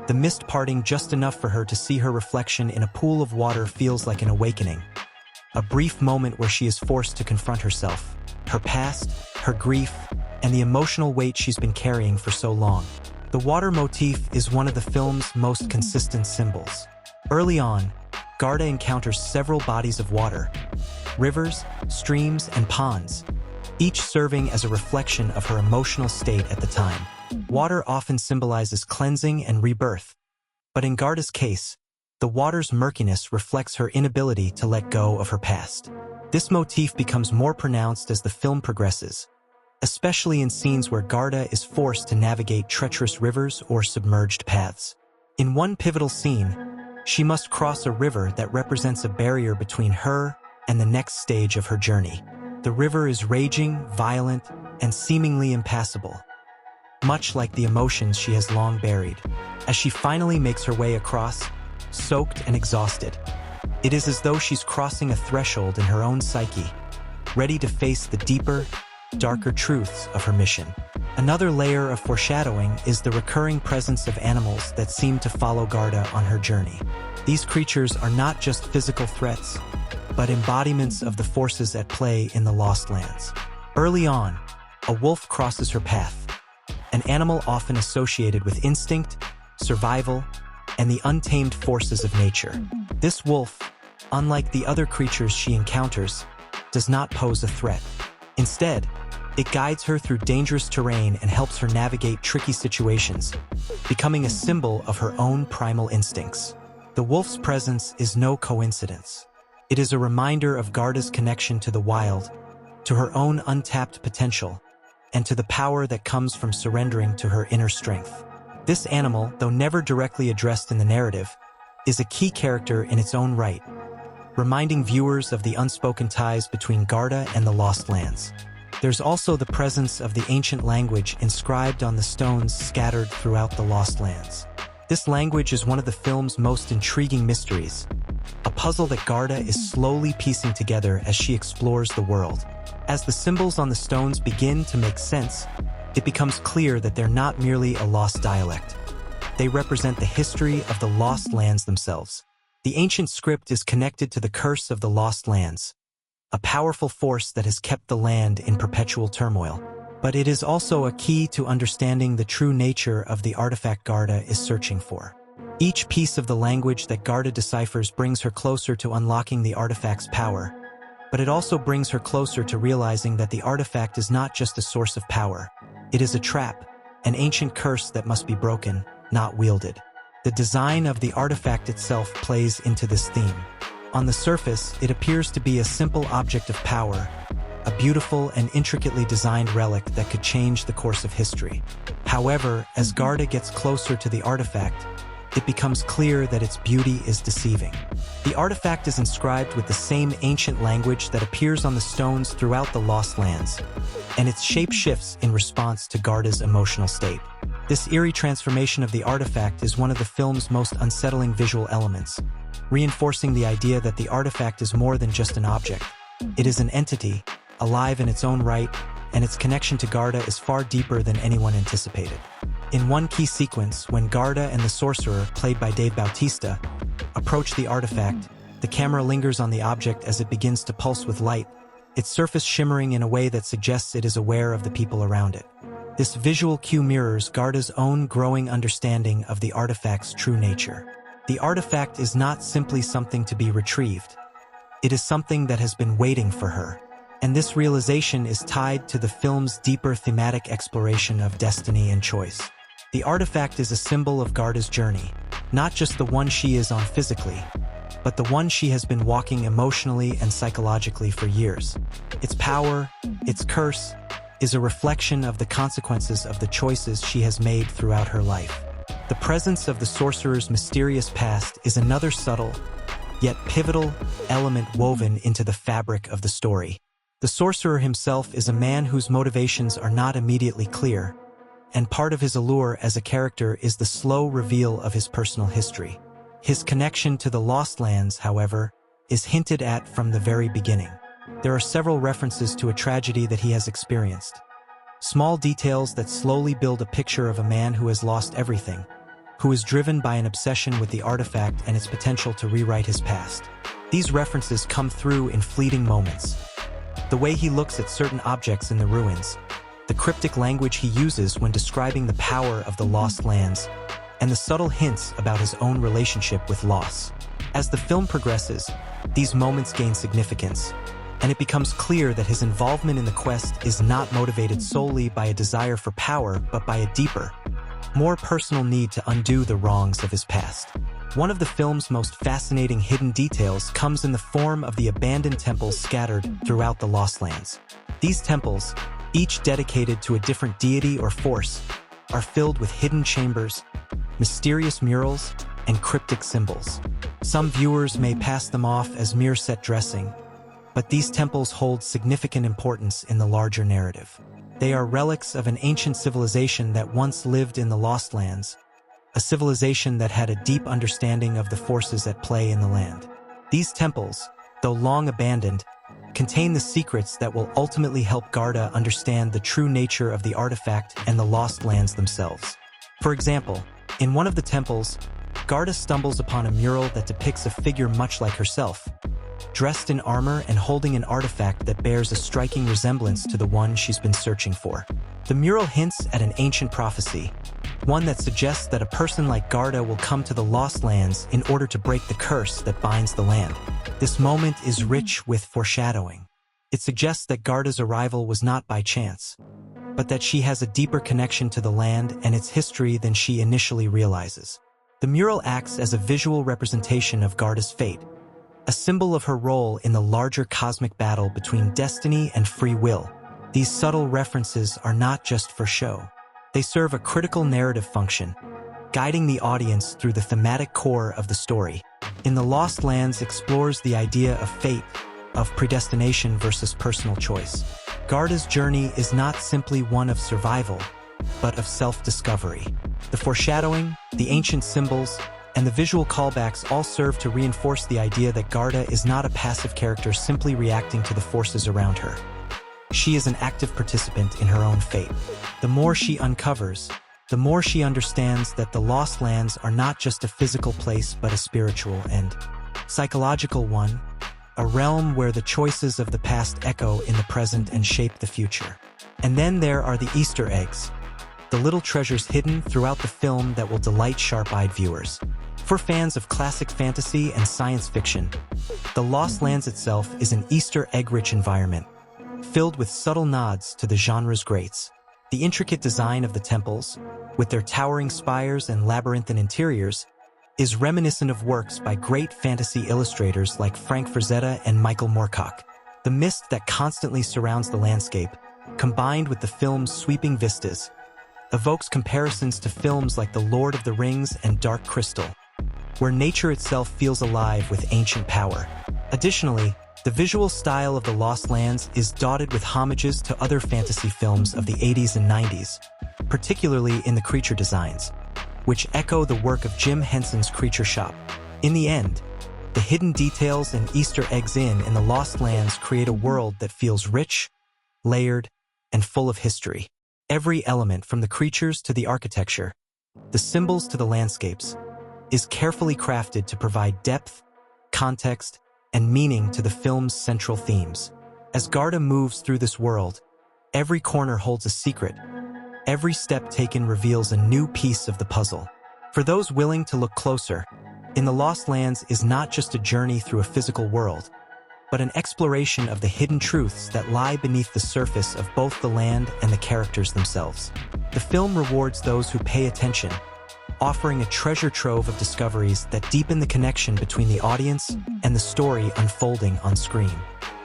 the mist parting just enough for her to see her reflection in a pool of water feels like an awakening. A brief moment where she is forced to confront herself, her past, her grief, and the emotional weight she's been carrying for so long. The water motif is one of the film's most consistent symbols. Early on, Garda encounters several bodies of water, rivers, streams, and ponds, each serving as a reflection of her emotional state at the time. Water often symbolizes cleansing and rebirth, but in Garda's case, the water's murkiness reflects her inability to let go of her past. This motif becomes more pronounced as the film progresses, especially in scenes where Garda is forced to navigate treacherous rivers or submerged paths. In one pivotal scene, she must cross a river that represents a barrier between her and the next stage of her journey. The river is raging, violent, and seemingly impassable, much like the emotions she has long buried. As she finally makes her way across, soaked and exhausted, it is as though she's crossing a threshold in her own psyche, ready to face the deeper, darker truths of her mission. Another layer of foreshadowing is the recurring presence of animals that seem to follow Garda on her journey. These creatures are not just physical threats, but embodiments of the forces at play in the Lost Lands. Early on, a wolf crosses her path, an animal often associated with instinct, survival, and the untamed forces of nature. This wolf, unlike the other creatures she encounters, does not pose a threat. Instead, it guides her through dangerous terrain and helps her navigate tricky situations, becoming a symbol of her own primal instincts. The wolf's presence is no coincidence. It is a reminder of Garda's connection to the wild, to her own untapped potential, and to the power that comes from surrendering to her inner strength. This animal, though never directly addressed in the narrative, is a key character in its own right, reminding viewers of the unspoken ties between Garda and the Lost Lands. There's also the presence of the ancient language inscribed on the stones scattered throughout the Lost Lands. This language is one of the film's most intriguing mysteries, a puzzle that Garda is slowly piecing together as she explores the world. As the symbols on the stones begin to make sense, it becomes clear that they're not merely a lost dialect. They represent the history of the Lost Lands themselves. The ancient script is connected to the curse of the Lost Lands, a powerful force that has kept the land in perpetual turmoil. But it is also a key to understanding the true nature of the artifact Garda is searching for. Each piece of the language that Garda deciphers brings her closer to unlocking the artifact's power, but it also brings her closer to realizing that the artifact is not just a source of power. It is a trap, an ancient curse that must be broken, not wielded. The design of the artifact itself plays into this theme. On the surface, it appears to be a simple object of power, a beautiful and intricately designed relic that could change the course of history. However, as Garda gets closer to the artifact, it becomes clear that its beauty is deceiving. The artifact is inscribed with the same ancient language that appears on the stones throughout the Lost Lands, and its shape shifts in response to Garda's emotional state. This eerie transformation of the artifact is one of the film's most unsettling visual elements, reinforcing the idea that the artifact is more than just an object. It is an entity, alive in its own right, and its connection to Garda is far deeper than anyone anticipated. In one key sequence, when Garda and the sorcerer, played by Dave Bautista, approach the artifact, the camera lingers on the object as it begins to pulse with light, its surface shimmering in a way that suggests it is aware of the people around it. This visual cue mirrors Garda's own growing understanding of the artifact's true nature. The artifact is not simply something to be retrieved. It is something that has been waiting for her. And this realization is tied to the film's deeper thematic exploration of destiny and choice. The artifact is a symbol of Garda's journey, not just the one she is on physically, but the one she has been walking emotionally and psychologically for years. Its power, its curse, is a reflection of the consequences of the choices she has made throughout her life. The presence of the sorcerer's mysterious past is another subtle, yet pivotal, element woven into the fabric of the story. The sorcerer himself is a man whose motivations are not immediately clear, and part of his allure as a character is the slow reveal of his personal history. His connection to the Lost Lands, however, is hinted at from the very beginning. There are several references to a tragedy that he has experienced. Small details that slowly build a picture of a man who has lost everything, who is driven by an obsession with the artifact and its potential to rewrite his past. These references come through in fleeting moments. The way he looks at certain objects in the ruins, the cryptic language he uses when describing the power of the Lost Lands, and the subtle hints about his own relationship with loss. As the film progresses, these moments gain significance, and it becomes clear that his involvement in the quest is not motivated solely by a desire for power, but by a deeper, more personal need to undo the wrongs of his past. One of the film's most fascinating hidden details comes in the form of the abandoned temples scattered throughout the Lost Lands. These temples, each dedicated to a different deity or force, are filled with hidden chambers, mysterious murals, and cryptic symbols. Some viewers may pass them off as mere set dressing, but these temples hold significant importance in the larger narrative. They are relics of an ancient civilization that once lived in the Lost Lands, a civilization that had a deep understanding of the forces at play in the land. These temples, though long abandoned, contain the secrets that will ultimately help Garda understand the true nature of the artifact and the Lost Lands themselves. For example, in one of the temples, Garda stumbles upon a mural that depicts a figure much like herself, dressed in armor and holding an artifact that bears a striking resemblance to the one she's been searching for. The mural hints at an ancient prophecy, one that suggests that a person like Garda will come to the Lost Lands in order to break the curse that binds the land. This moment is rich with foreshadowing. It suggests that Garda's arrival was not by chance, but that she has a deeper connection to the land and its history than she initially realizes. The mural acts as a visual representation of Garda's fate, a symbol of her role in the larger cosmic battle between destiny and free will. These subtle references are not just for show. They serve a critical narrative function, guiding the audience through the thematic core of the story. In the Lost Lands explores the idea of fate, of predestination versus personal choice. Garda's journey is not simply one of survival, but of self-discovery. The foreshadowing, the ancient symbols, and the visual callbacks all serve to reinforce the idea that Garda is not a passive character simply reacting to the forces around her. She is an active participant in her own fate. The more she uncovers, the more she understands that the Lost Lands are not just a physical place but a spiritual and psychological one, a realm where the choices of the past echo in the present and shape the future. And then there are the Easter eggs, the little treasures hidden throughout the film that will delight sharp-eyed viewers. For fans of classic fantasy and science fiction, the Lost Lands itself is an Easter egg-rich environment, filled with subtle nods to the genre's greats. The intricate design of the temples, with their towering spires and labyrinthine interiors, is reminiscent of works by great fantasy illustrators like Frank Frazetta and Michael Moorcock. The mist that constantly surrounds the landscape, combined with the film's sweeping vistas, evokes comparisons to films like The Lord of the Rings and Dark Crystal, where nature itself feels alive with ancient power. Additionally, the visual style of the Lost Lands is dotted with homages to other fantasy films of the 80s and 90s, particularly in the creature designs, which echo the work of Jim Henson's Creature Shop. In the end, the hidden details and Easter eggs in the Lost Lands create a world that feels rich, layered, and full of history. Every element, from the creatures to the architecture, the symbols to the landscapes, is carefully crafted to provide depth, context, and meaning to the film's central themes. As Garda moves through this world, every corner holds a secret. Every step taken reveals a new piece of the puzzle. For those willing to look closer, In the Lost Lands is not just a journey through a physical world, but an exploration of the hidden truths that lie beneath the surface of both the land and the characters themselves. The film rewards those who pay attention, offering a treasure trove of discoveries that deepen the connection between the audience and the story unfolding on screen.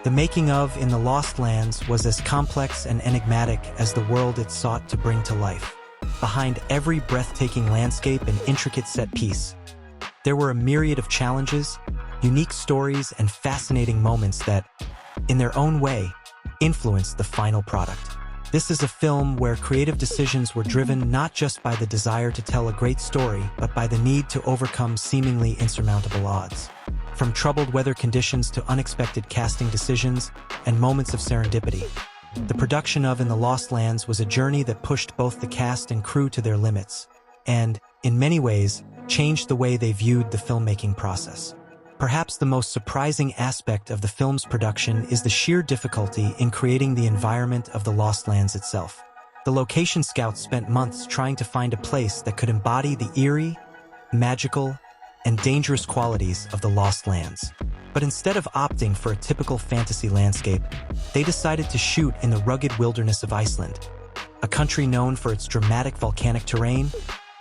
The making of In the Lost Lands was as complex and enigmatic as the world it sought to bring to life. Behind every breathtaking landscape and intricate set piece, there were a myriad of challenges, unique stories, and fascinating moments that, in their own way, influenced the final product. This is a film where creative decisions were driven not just by the desire to tell a great story, but by the need to overcome seemingly insurmountable odds. From troubled weather conditions to unexpected casting decisions and moments of serendipity, the production of In the Lost Lands was a journey that pushed both the cast and crew to their limits, and, in many ways, changed the way they viewed the filmmaking process. Perhaps the most surprising aspect of the film's production is the sheer difficulty in creating the environment of the Lost Lands itself. The location scouts spent months trying to find a place that could embody the eerie, magical, and dangerous qualities of the Lost Lands. But instead of opting for a typical fantasy landscape, they decided to shoot in the rugged wilderness of Iceland, a country known for its dramatic volcanic terrain,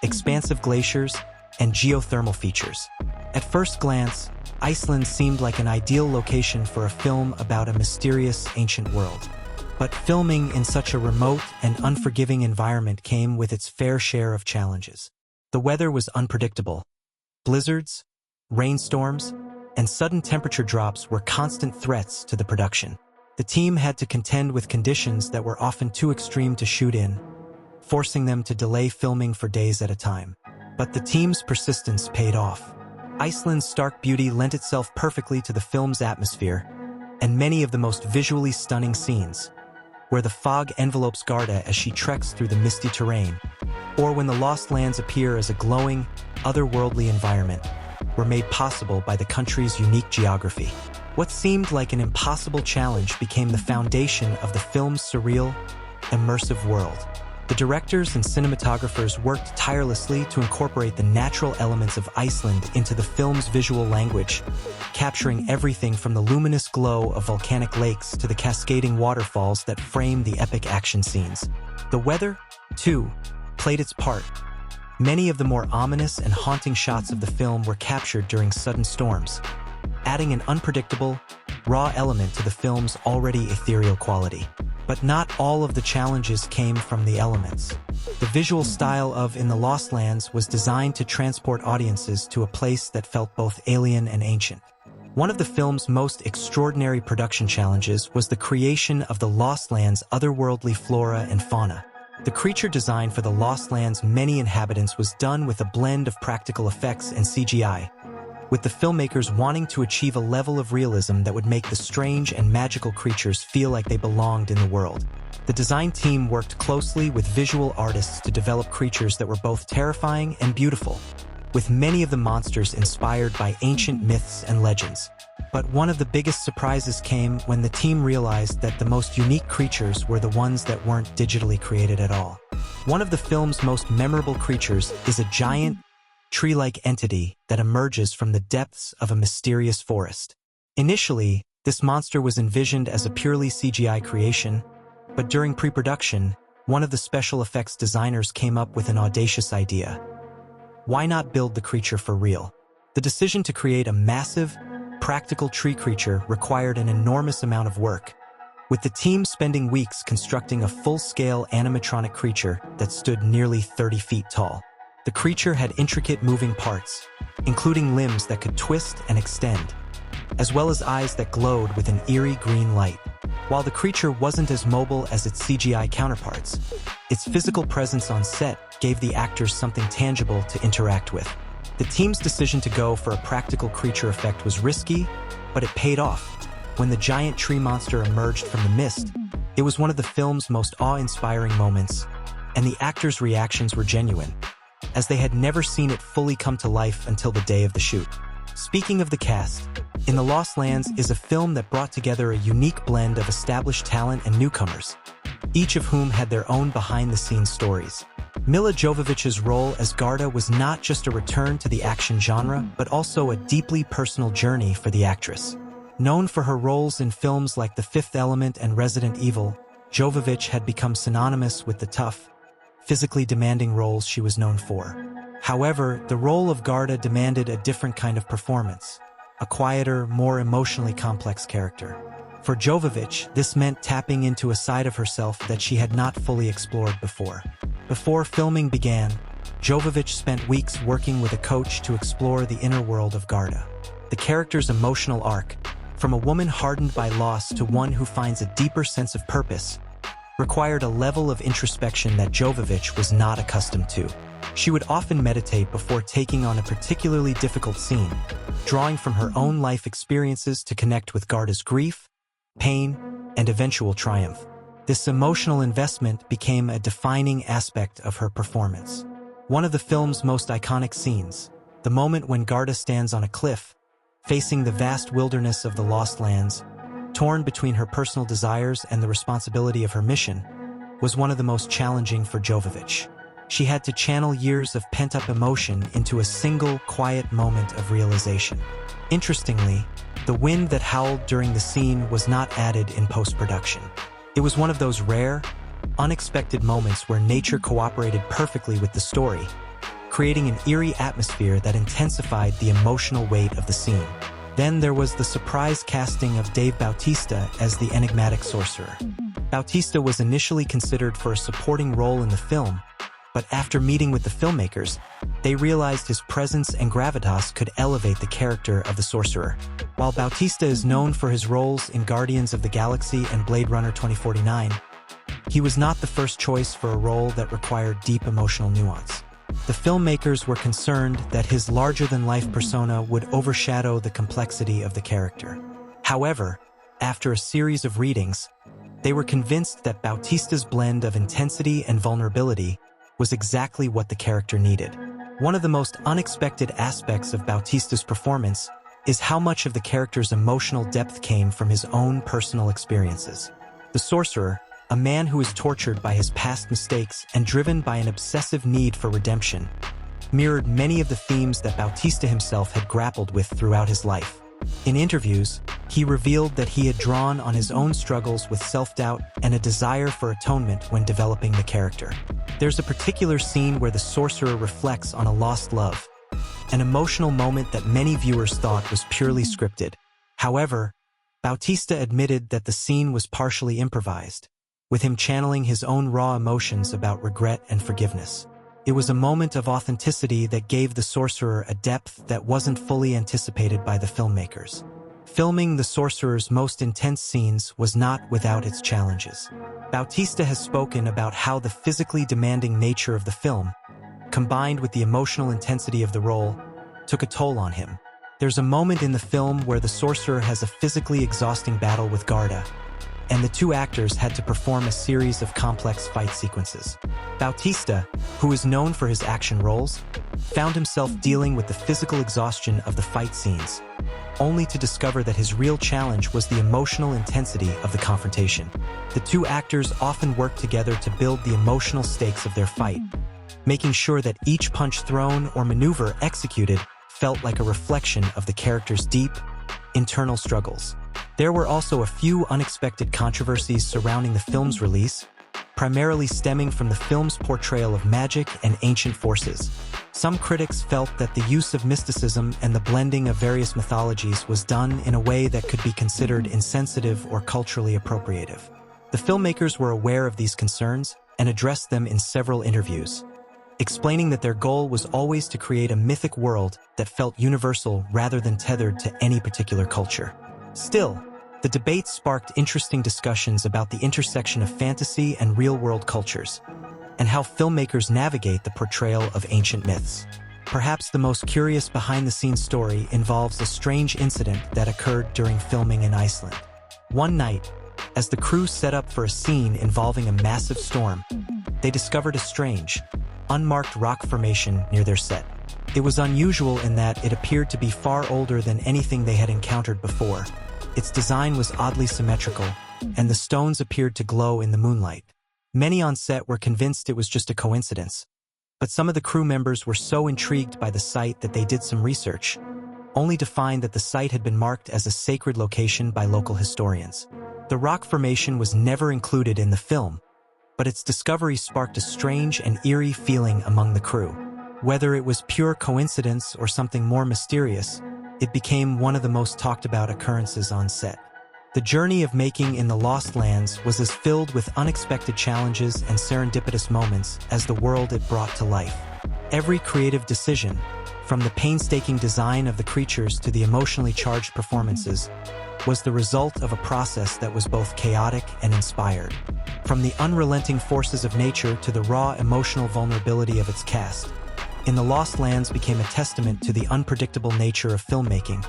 expansive glaciers, and geothermal features. At first glance, Iceland seemed like an ideal location for a film about a mysterious ancient world. But filming in such a remote and unforgiving environment came with its fair share of challenges. The weather was unpredictable. Blizzards, rainstorms, and sudden temperature drops were constant threats to the production. The team had to contend with conditions that were often too extreme to shoot in, forcing them to delay filming for days at a time. But the team's persistence paid off. Iceland's stark beauty lent itself perfectly to the film's atmosphere, and many of the most visually stunning scenes, where the fog envelopes Garda as she treks through the misty terrain, or when the Lost Lands appear as a glowing, otherworldly environment, were made possible by the country's unique geography. What seemed like an impossible challenge became the foundation of the film's surreal, immersive world. The directors and cinematographers worked tirelessly to incorporate the natural elements of Iceland into the film's visual language, capturing everything from the luminous glow of volcanic lakes to the cascading waterfalls that frame the epic action scenes. The weather, too, played its part. Many of the more ominous and haunting shots of the film were captured during sudden storms, adding an unpredictable, raw element to the film's already ethereal quality. But not all of the challenges came from the elements. The visual style of In the Lost Lands was designed to transport audiences to a place that felt both alien and ancient. One of the film's most extraordinary production challenges was the creation of the Lost Lands' otherworldly flora and fauna. The creature design for the Lost Lands' many inhabitants was done with a blend of practical effects and CGI, with the filmmakers wanting to achieve a level of realism that would make the strange and magical creatures feel like they belonged in the world. The design team worked closely with visual artists to develop creatures that were both terrifying and beautiful, with many of the monsters inspired by ancient myths and legends. But one of the biggest surprises came when the team realized that the most unique creatures were the ones that weren't digitally created at all. One of the film's most memorable creatures is a giant, tree-like entity that emerges from the depths of a mysterious forest. Initially, this monster was envisioned as a purely CGI creation, but during pre-production, one of the special effects designers came up with an audacious idea. Why not build the creature for real? The decision to create a massive, practical tree creature required an enormous amount of work, with the team spending weeks constructing a full-scale animatronic creature that stood nearly 30 feet tall. The creature had intricate moving parts, including limbs that could twist and extend, as well as eyes that glowed with an eerie green light. While the creature wasn't as mobile as its CGI counterparts, its physical presence on set gave the actors something tangible to interact with. The team's decision to go for a practical creature effect was risky, but it paid off. When the giant tree monster emerged from the mist, it was one of the film's most awe-inspiring moments, and the actors' reactions were genuine, as they had never seen it fully come to life until the day of the shoot. Speaking of the cast, In the Lost Lands is a film that brought together a unique blend of established talent and newcomers, each of whom had their own behind-the-scenes stories. Milla Jovovich's role as Garda was not just a return to the action genre, but also a deeply personal journey for the actress. Known for her roles in films like The Fifth Element and Resident Evil, Jovovich had become synonymous with the tough, physically demanding roles she was known for. However, the role of Garda demanded a different kind of performance, a quieter, more emotionally complex character. For Jovovich, this meant tapping into a side of herself that she had not fully explored before. Before filming began, Jovovich spent weeks working with a coach to explore the inner world of Garda. The character's emotional arc, from a woman hardened by loss to one who finds a deeper sense of purpose, required a level of introspection that Jovovich was not accustomed to. She would often meditate before taking on a particularly difficult scene, drawing from her own life experiences to connect with Garda's grief, pain, and eventual triumph. This emotional investment became a defining aspect of her performance. One of the film's most iconic scenes, the moment when Garda stands on a cliff, facing the vast wilderness of the Lost Lands, torn between her personal desires and the responsibility of her mission, was one of the most challenging for Jovovich. She had to channel years of pent-up emotion into a single, quiet moment of realization. Interestingly, the wind that howled during the scene was not added in post-production. It was one of those rare, unexpected moments where nature cooperated perfectly with the story, creating an eerie atmosphere that intensified the emotional weight of the scene. Then there was the surprise casting of Dave Bautista as the enigmatic sorcerer. Bautista was initially considered for a supporting role in the film, but after meeting with the filmmakers, they realized his presence and gravitas could elevate the character of the sorcerer. While Bautista is known for his roles in Guardians of the Galaxy and Blade Runner 2049, he was not the first choice for a role that required deep emotional nuance. The filmmakers were concerned that his larger-than-life persona would overshadow the complexity of the character. However, after a series of readings, they were convinced that Bautista's blend of intensity and vulnerability was exactly what the character needed. One of the most unexpected aspects of Bautista's performance is how much of the character's emotional depth came from his own personal experiences. The sorcerer, a man who is tortured by his past mistakes and driven by an obsessive need for redemption, mirrored many of the themes that Bautista himself had grappled with throughout his life. In interviews, he revealed that he had drawn on his own struggles with self-doubt and a desire for atonement when developing the character. There's a particular scene where the sorcerer reflects on a lost love, an emotional moment that many viewers thought was purely scripted. However, Bautista admitted that the scene was partially improvised, with him channeling his own raw emotions about regret and forgiveness. It was a moment of authenticity that gave the sorcerer a depth that wasn't fully anticipated by the filmmakers. Filming the sorcerer's most intense scenes was not without its challenges. Bautista has spoken about how the physically demanding nature of the film, combined with the emotional intensity of the role, took a toll on him. There's a moment in the film where the sorcerer has a physically exhausting battle with Garda, and the two actors had to perform a series of complex fight sequences. Bautista, who is known for his action roles, found himself dealing with the physical exhaustion of the fight scenes, only to discover that his real challenge was the emotional intensity of the confrontation. The two actors often worked together to build the emotional stakes of their fight, making sure that each punch thrown or maneuver executed felt like a reflection of the character's deep, internal struggles. There were also a few unexpected controversies surrounding the film's release, primarily stemming from the film's portrayal of magic and ancient forces. Some critics felt that the use of mysticism and the blending of various mythologies was done in a way that could be considered insensitive or culturally appropriative. The filmmakers were aware of these concerns and addressed them in several interviews, explaining that their goal was always to create a mythic world that felt universal rather than tethered to any particular culture. Still, the debate sparked interesting discussions about the intersection of fantasy and real-world cultures, and how filmmakers navigate the portrayal of ancient myths. Perhaps the most curious behind-the-scenes story involves a strange incident that occurred during filming in Iceland. One night, as the crew set up for a scene involving a massive storm, they discovered a strange, unmarked rock formation near their set. It was unusual in that it appeared to be far older than anything they had encountered before. Its design was oddly symmetrical, and the stones appeared to glow in the moonlight. Many on set were convinced it was just a coincidence, but some of the crew members were so intrigued by the site that they did some research, only to find that the site had been marked as a sacred location by local historians. The rock formation was never included in the film, but its discovery sparked a strange and eerie feeling among the crew. Whether it was pure coincidence or something more mysterious, it became one of the most talked about occurrences on set. The journey of making in the Lost Lands was as filled with unexpected challenges and serendipitous moments as the world it brought to life. Every creative decision, from the painstaking design of the creatures to the emotionally charged performances, was the result of a process that was both chaotic and inspired. From the unrelenting forces of nature to the raw emotional vulnerability of its cast, In the Lost Lands became a testament to the unpredictable nature of filmmaking,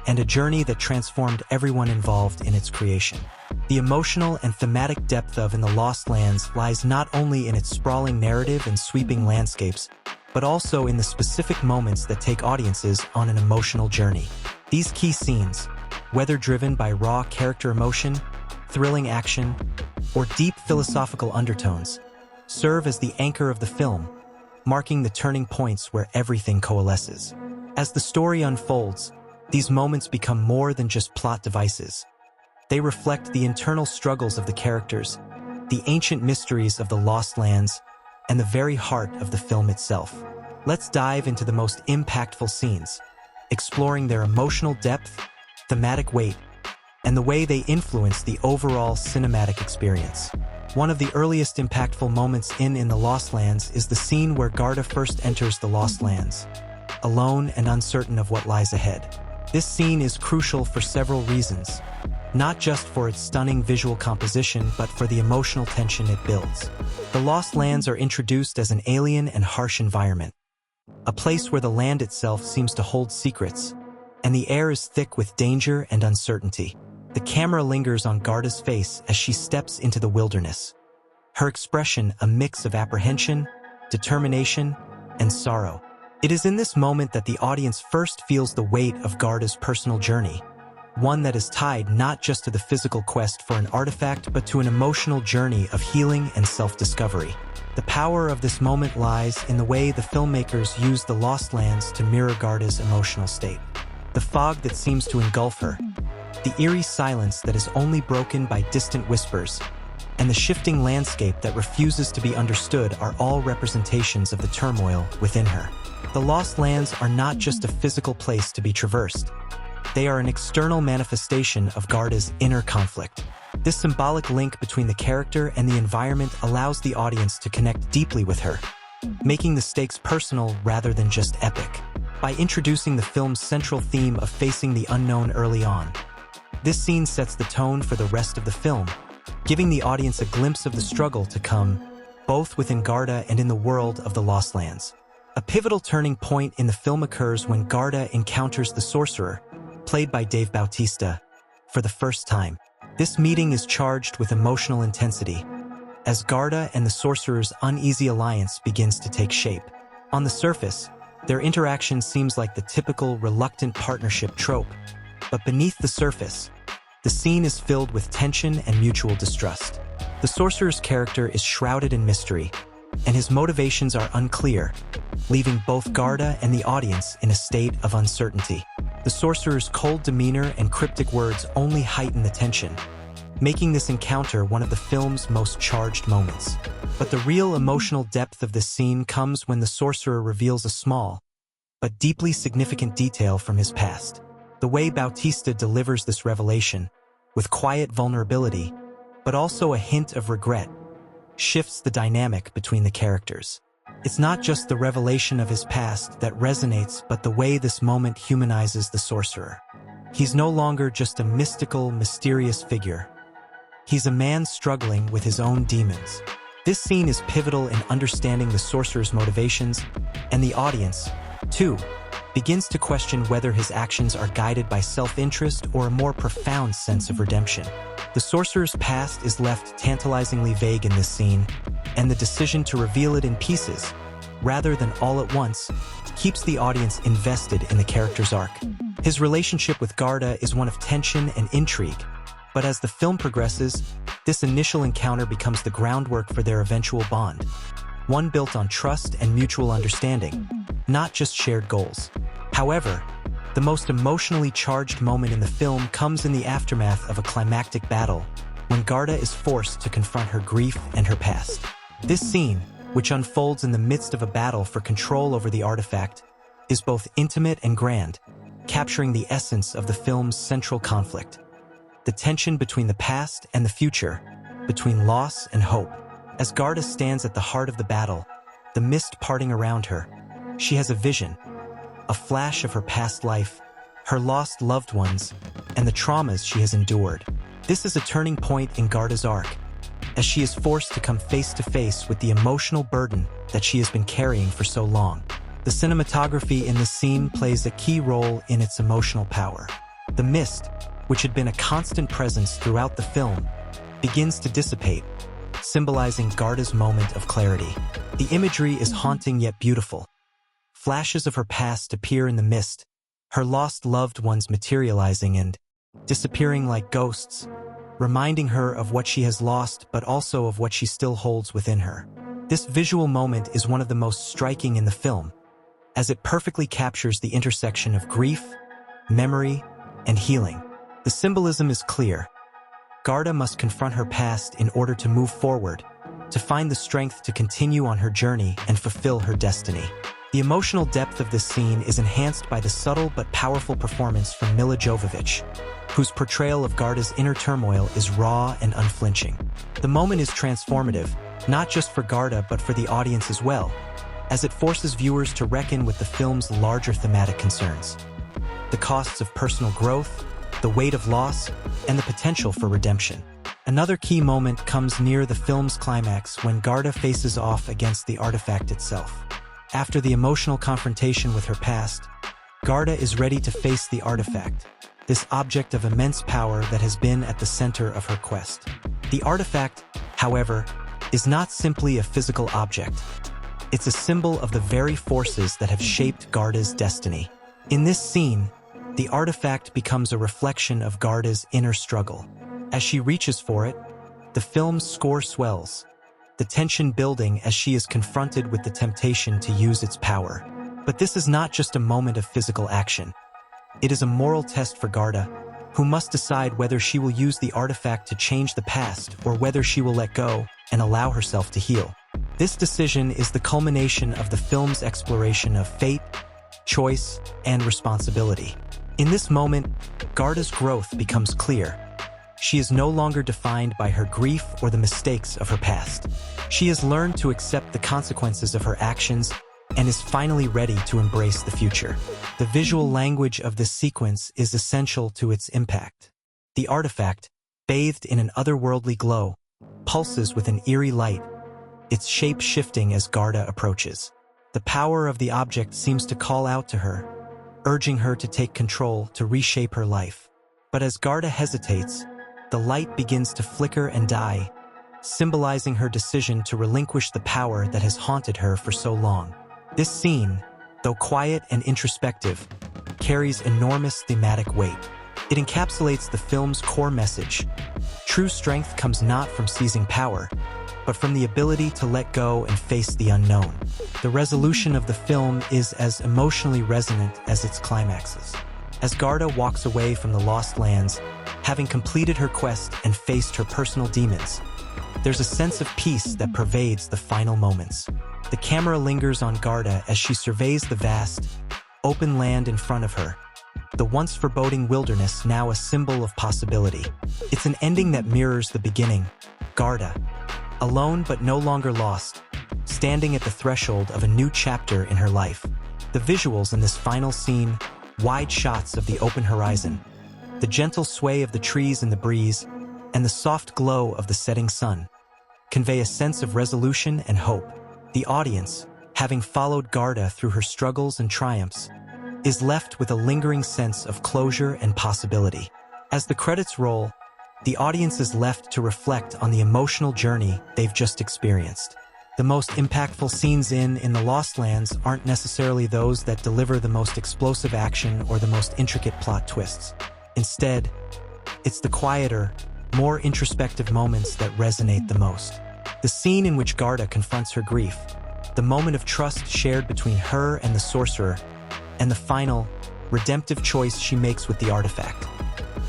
and a journey that transformed everyone involved in its creation. The emotional and thematic depth of In the Lost Lands lies not only in its sprawling narrative and sweeping landscapes, but also in the specific moments that take audiences on an emotional journey. These key scenes, whether driven by raw character emotion, thrilling action, or deep philosophical undertones, serve as the anchor of the film, marking the turning points where everything coalesces. As the story unfolds, these moments become more than just plot devices. They reflect the internal struggles of the characters, the ancient mysteries of the Lost Lands, and the very heart of the film itself. Let's dive into the most impactful scenes, exploring their emotional depth, thematic weight, and the way they influence the overall cinematic experience. One of the earliest impactful moments in The Lost Lands is the scene where Garda first enters the Lost Lands, alone and uncertain of what lies ahead. This scene is crucial for several reasons, not just for its stunning visual composition, but for the emotional tension it builds. The Lost Lands are introduced as an alien and harsh environment, a place where the land itself seems to hold secrets, and the air is thick with danger and uncertainty. The camera lingers on Garda's face as she steps into the wilderness, her expression a mix of apprehension, determination, and sorrow. It is in this moment that the audience first feels the weight of Garda's personal journey, one that is tied not just to the physical quest for an artifact, but to an emotional journey of healing and self-discovery. The power of this moment lies in the way the filmmakers use the Lost Lands to mirror Garda's emotional state. The fog that seems to engulf her, the eerie silence that is only broken by distant whispers, and the shifting landscape that refuses to be understood are all representations of the turmoil within her. The Lost Lands are not just a physical place to be traversed. They are an external manifestation of Garda's inner conflict. This symbolic link between the character and the environment allows the audience to connect deeply with her, making the stakes personal rather than just epic. By introducing the film's central theme of facing the unknown early on, this scene sets the tone for the rest of the film, giving the audience a glimpse of the struggle to come, both within Garda and in the world of the Lost Lands. A pivotal turning point in the film occurs when Garda encounters the sorcerer, played by Dave Bautista, for the first time. This meeting is charged with emotional intensity, as Garda and the sorcerer's uneasy alliance begins to take shape. On the surface, their interaction seems like the typical reluctant partnership trope, but beneath the surface, the scene is filled with tension and mutual distrust. The sorcerer's character is shrouded in mystery, and his motivations are unclear, leaving both Garda and the audience in a state of uncertainty. The sorcerer's cold demeanor and cryptic words only heighten the tension, making this encounter one of the film's most charged moments. But the real emotional depth of this scene comes when the sorcerer reveals a small, but deeply significant detail from his past. The way Bautista delivers this revelation, with quiet vulnerability, but also a hint of regret, shifts the dynamic between the characters. It's not just the revelation of his past that resonates, but the way this moment humanizes the sorcerer. He's no longer just a mystical, mysterious figure. He's a man struggling with his own demons. This scene is pivotal in understanding the sorcerer's motivations, and the audience, too, begins to question whether his actions are guided by self-interest or a more profound sense of redemption. The sorcerer's past is left tantalizingly vague in this scene, and the decision to reveal it in pieces, rather than all at once, keeps the audience invested in the character's arc. His relationship with Garda is one of tension and intrigue, but as the film progresses, this initial encounter becomes the groundwork for their eventual bond, one built on trust and mutual understanding, not just shared goals. However, the most emotionally charged moment in the film comes in the aftermath of a climactic battle, when Garda is forced to confront her grief and her past. This scene, which unfolds in the midst of a battle for control over the artifact, is both intimate and grand, capturing the essence of the film's central conflict: the tension between the past and the future, between loss and hope. As Garda stands at the heart of the battle, the mist parting around her, she has a vision, a flash of her past life, her lost loved ones, and the traumas she has endured. This is a turning point in Garda's arc, as she is forced to come face to face with the emotional burden that she has been carrying for so long. The cinematography in this scene plays a key role in its emotional power. The mist, which had been a constant presence throughout the film, begins to dissipate, symbolizing Garda's moment of clarity. The imagery is haunting yet beautiful. Flashes of her past appear in the mist, her lost loved ones materializing and disappearing like ghosts, reminding her of what she has lost but also of what she still holds within her. This visual moment is one of the most striking in the film, as it perfectly captures the intersection of grief, memory, and healing. The symbolism is clear. Garda must confront her past in order to move forward, to find the strength to continue on her journey and fulfill her destiny. The emotional depth of this scene is enhanced by the subtle but powerful performance from Milla Jovovich, whose portrayal of Garda's inner turmoil is raw and unflinching. The moment is transformative, not just for Garda but for the audience as well, as it forces viewers to reckon with the film's larger thematic concerns. The costs of personal growth, the weight of loss, and the potential for redemption. Another key moment comes near the film's climax when Garda faces off against the artifact itself. After the emotional confrontation with her past, Garda is ready to face the artifact, this object of immense power that has been at the center of her quest. The artifact, however, is not simply a physical object. It's a symbol of the very forces that have shaped Garda's destiny. In this scene, the artifact becomes a reflection of Garda's inner struggle. As she reaches for it, the film's score swells, the tension building as she is confronted with the temptation to use its power. But this is not just a moment of physical action. It is a moral test for Garda, who must decide whether she will use the artifact to change the past or whether she will let go and allow herself to heal. This decision is the culmination of the film's exploration of fate, choice, and responsibility. In this moment, Garda's growth becomes clear. She is no longer defined by her grief or the mistakes of her past. She has learned to accept the consequences of her actions and is finally ready to embrace the future. The visual language of this sequence is essential to its impact. The artifact, bathed in an otherworldly glow, pulses with an eerie light, its shape shifting as Garda approaches. The power of the object seems to call out to her, urging her to take control to reshape her life. But as Garda hesitates, the light begins to flicker and die, symbolizing her decision to relinquish the power that has haunted her for so long. This scene, though quiet and introspective, carries enormous thematic weight. It encapsulates the film's core message. True strength comes not from seizing power, but from the ability to let go and face the unknown. The resolution of the film is as emotionally resonant as its climaxes. As Garda walks away from the Lost Lands, having completed her quest and faced her personal demons, there's a sense of peace that pervades the final moments. The camera lingers on Garda as she surveys the vast, open land in front of her, the once foreboding wilderness now a symbol of possibility. It's an ending that mirrors the beginning. Garda, alone but no longer lost, standing at the threshold of a new chapter in her life. The visuals in this final scene, wide shots of the open horizon, the gentle sway of the trees in the breeze, and the soft glow of the setting sun, convey a sense of resolution and hope. The audience, having followed Garda through her struggles and triumphs, is left with a lingering sense of closure and possibility. As the credits roll, the audience is left to reflect on the emotional journey they've just experienced. The most impactful scenes in the Lost Lands aren't necessarily those that deliver the most explosive action or the most intricate plot twists. Instead, it's the quieter, more introspective moments that resonate the most. The scene in which Garda confronts her grief, the moment of trust shared between her and the sorcerer, and the final, redemptive choice she makes with the artifact.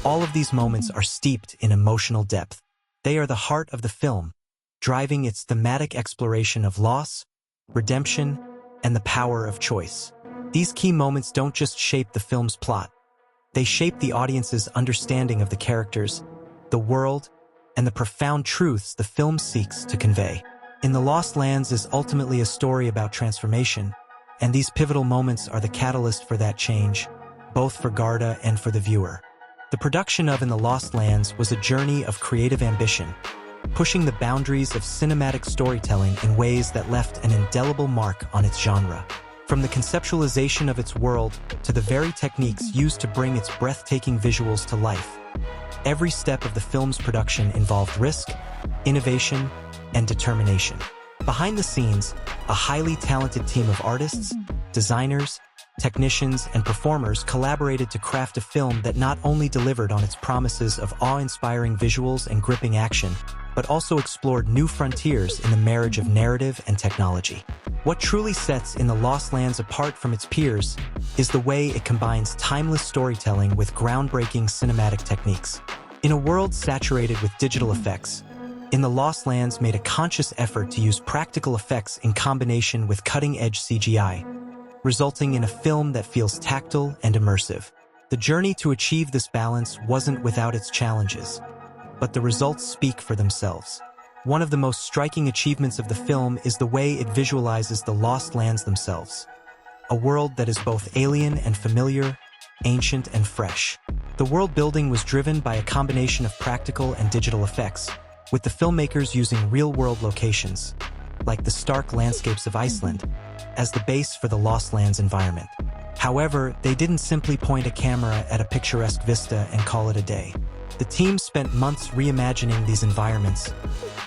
All of these moments are steeped in emotional depth. They are the heart of the film, driving its thematic exploration of loss, redemption, and the power of choice. These key moments don't just shape the film's plot. They shape the audience's understanding of the characters, the world, and the profound truths the film seeks to convey. In the Lost Lands is ultimately a story about transformation, and these pivotal moments are the catalyst for that change, both for Garda and for the viewer. The production of In the Lost Lands was a journey of creative ambition, pushing the boundaries of cinematic storytelling in ways that left an indelible mark on its genre. From the conceptualization of its world to the very techniques used to bring its breathtaking visuals to life, every step of the film's production involved risk, innovation, and determination. Behind the scenes, a highly talented team of artists, designers, technicians, and performers collaborated to craft a film that not only delivered on its promises of awe-inspiring visuals and gripping action, but also explored new frontiers in the marriage of narrative and technology. What truly sets In the Lost Lands apart from its peers is the way it combines timeless storytelling with groundbreaking cinematic techniques. In a world saturated with digital effects, In the Lost Lands made a conscious effort to use practical effects in combination with cutting-edge CGI, resulting in a film that feels tactile and immersive. The journey to achieve this balance wasn't without its challenges, but the results speak for themselves. One of the most striking achievements of the film is the way it visualizes the Lost Lands themselves, a world that is both alien and familiar, ancient and fresh. The world building was driven by a combination of practical and digital effects, with the filmmakers using real-world locations, like the stark landscapes of Iceland, as the base for the Lost Lands environment. However, they didn't simply point a camera at a picturesque vista and call it a day. The team spent months reimagining these environments,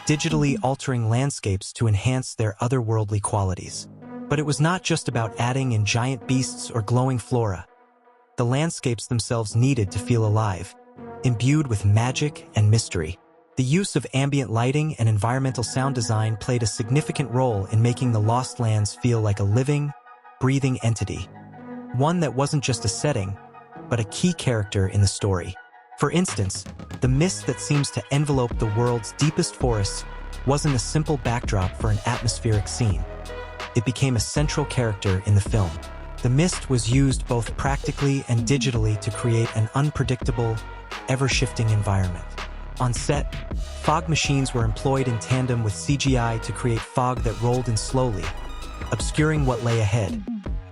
digitally altering landscapes to enhance their otherworldly qualities. But it was not just about adding in giant beasts or glowing flora. The landscapes themselves needed to feel alive, imbued with magic and mystery. The use of ambient lighting and environmental sound design played a significant role in making the Lost Lands feel like a living, breathing entity. One that wasn't just a setting, but a key character in the story. For instance, the mist that seems to envelope the world's deepest forests wasn't a simple backdrop for an atmospheric scene. It became a central character in the film. The mist was used both practically and digitally to create an unpredictable, ever-shifting environment. On set, fog machines were employed in tandem with CGI to create fog that rolled in slowly, obscuring what lay ahead,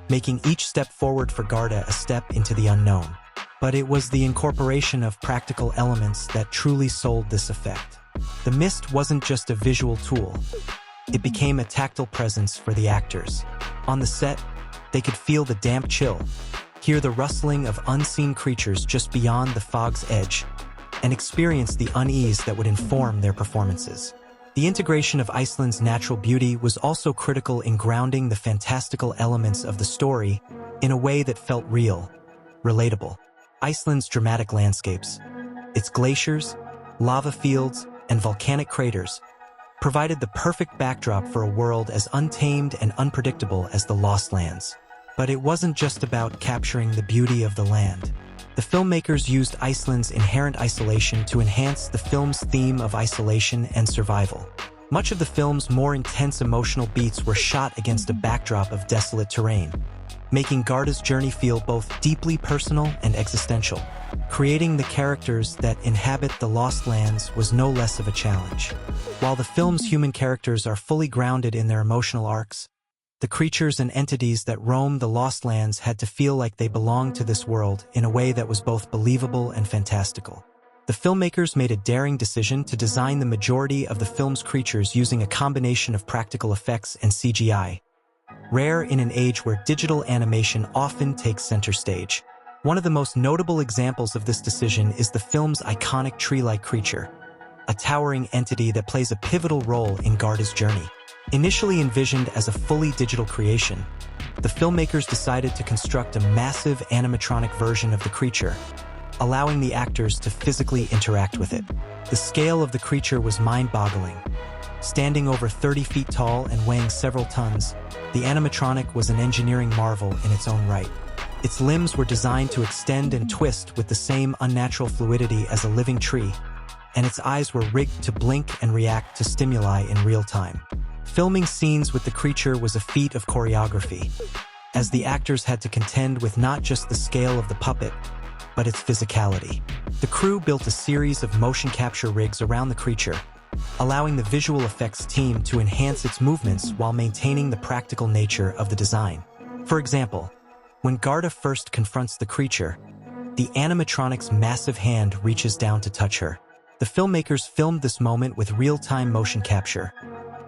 making each step forward for Garda a step into the unknown. But it was the incorporation of practical elements that truly sold this effect. The mist wasn't just a visual tool. It became a tactile presence for the actors. On the set, they could feel the damp chill, hear the rustling of unseen creatures just beyond the fog's edge, and experience the unease that would inform their performances. The integration of Iceland's natural beauty was also critical in grounding the fantastical elements of the story in a way that felt real, relatable. Iceland's dramatic landscapes, its glaciers, lava fields, and volcanic craters, provided the perfect backdrop for a world as untamed and unpredictable as the Lost Lands. But it wasn't just about capturing the beauty of the land. The filmmakers used Iceland's inherent isolation to enhance the film's theme of isolation and survival. Much of the film's more intense emotional beats were shot against a backdrop of desolate terrain, making Garda's journey feel both deeply personal and existential. Creating the characters that inhabit the Lost Lands was no less of a challenge. While the film's human characters are fully grounded in their emotional arcs, the creatures and entities that roam the Lost Lands had to feel like they belonged to this world in a way that was both believable and fantastical. The filmmakers made a daring decision to design the majority of the film's creatures using a combination of practical effects and CGI, rare in an age where digital animation often takes center stage. One of the most notable examples of this decision is the film's iconic tree-like creature, a towering entity that plays a pivotal role in Garda's journey. Initially envisioned as a fully digital creation, the filmmakers decided to construct a massive animatronic version of the creature, allowing the actors to physically interact with it. The scale of the creature was mind-boggling. Standing over 30 feet tall and weighing several tons, the animatronic was an engineering marvel in its own right. Its limbs were designed to extend and twist with the same unnatural fluidity as a living tree, and its eyes were rigged to blink and react to stimuli in real time. Filming scenes with the creature was a feat of choreography, as the actors had to contend with not just the scale of the puppet, but its physicality. The crew built a series of motion capture rigs around the creature, allowing the visual effects team to enhance its movements while maintaining the practical nature of the design. For example, when Garda first confronts the creature, the animatronic's massive hand reaches down to touch her. The filmmakers filmed this moment with real-time motion capture,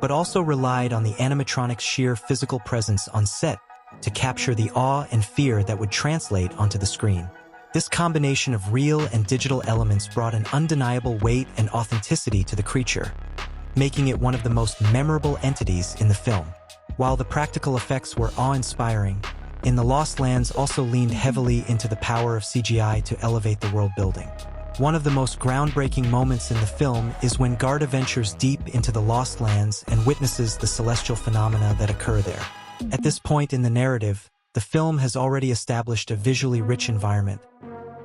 but also relied on the animatronic's sheer physical presence on set to capture the awe and fear that would translate onto the screen. This combination of real and digital elements brought an undeniable weight and authenticity to the creature, making it one of the most memorable entities in the film. While the practical effects were awe-inspiring, In the Lost Lands also leaned heavily into the power of CGI to elevate the world building. One of the most groundbreaking moments in the film is when Garda ventures deep into the Lost Lands and witnesses the celestial phenomena that occur there. At this point in the narrative, the film has already established a visually rich environment,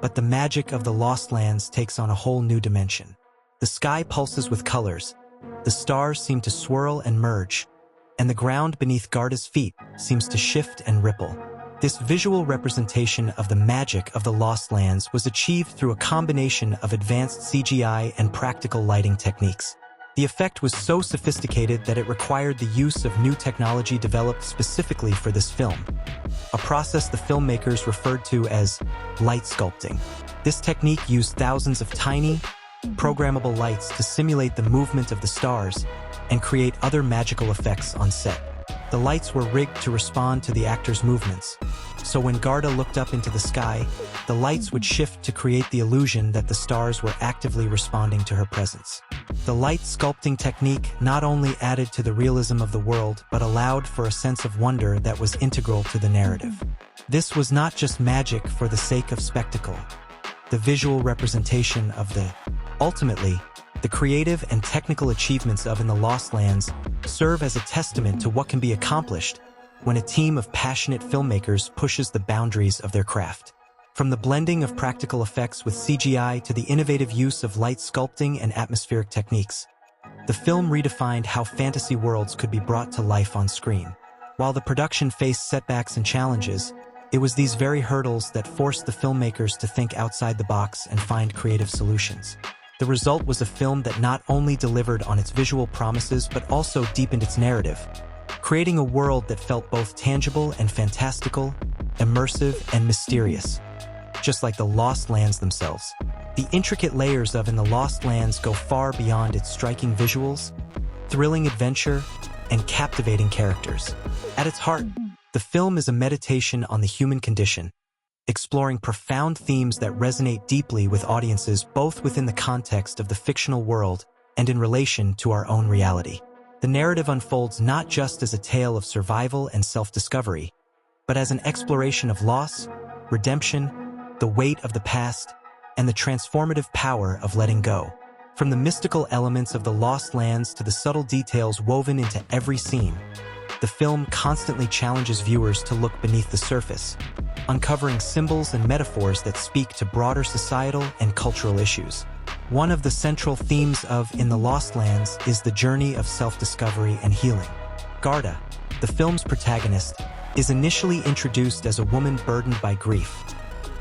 but the magic of the Lost Lands takes on a whole new dimension. The sky pulses with colors, the stars seem to swirl and merge, and the ground beneath Garda's feet seems to shift and ripple. This visual representation of the magic of the Lost Lands was achieved through a combination of advanced CGI and practical lighting techniques. The effect was so sophisticated that it required the use of new technology developed specifically for this film, a process the filmmakers referred to as light sculpting. This technique used thousands of tiny, programmable lights to simulate the movement of the stars and create other magical effects on set. The lights were rigged to respond to the actors' movements, so when Garda looked up into the sky, the lights would shift to create the illusion that the stars were actively responding to her presence. The light sculpting technique not only added to the realism of the world, but allowed for a sense of wonder that was integral to the narrative. This was not just magic for the sake of spectacle. The visual representation of ultimately, the creative and technical achievements of In the Lost Lands serve as a testament to what can be accomplished when a team of passionate filmmakers pushes the boundaries of their craft. From the blending of practical effects with CGI to the innovative use of light sculpting and atmospheric techniques, the film redefined how fantasy worlds could be brought to life on screen. While the production faced setbacks and challenges, it was these very hurdles that forced the filmmakers to think outside the box and find creative solutions. The result was a film that not only delivered on its visual promises but also deepened its narrative, creating a world that felt both tangible and fantastical, immersive and mysterious. Just like the Lost Lands themselves, the intricate layers of In the Lost Lands go far beyond its striking visuals, thrilling adventure, and captivating characters. At its heart, the film is a meditation on the human condition, exploring profound themes that resonate deeply with audiences both within the context of the fictional world and in relation to our own reality. The narrative unfolds not just as a tale of survival and self-discovery, but as an exploration of loss, redemption, the weight of the past, and the transformative power of letting go. From the mystical elements of the Lost Lands to the subtle details woven into every scene, the film constantly challenges viewers to look beneath the surface, uncovering symbols and metaphors that speak to broader societal and cultural issues. One of the central themes of In the Lost Lands is the journey of self-discovery and healing. Garda, the film's protagonist, is initially introduced as a woman burdened by grief,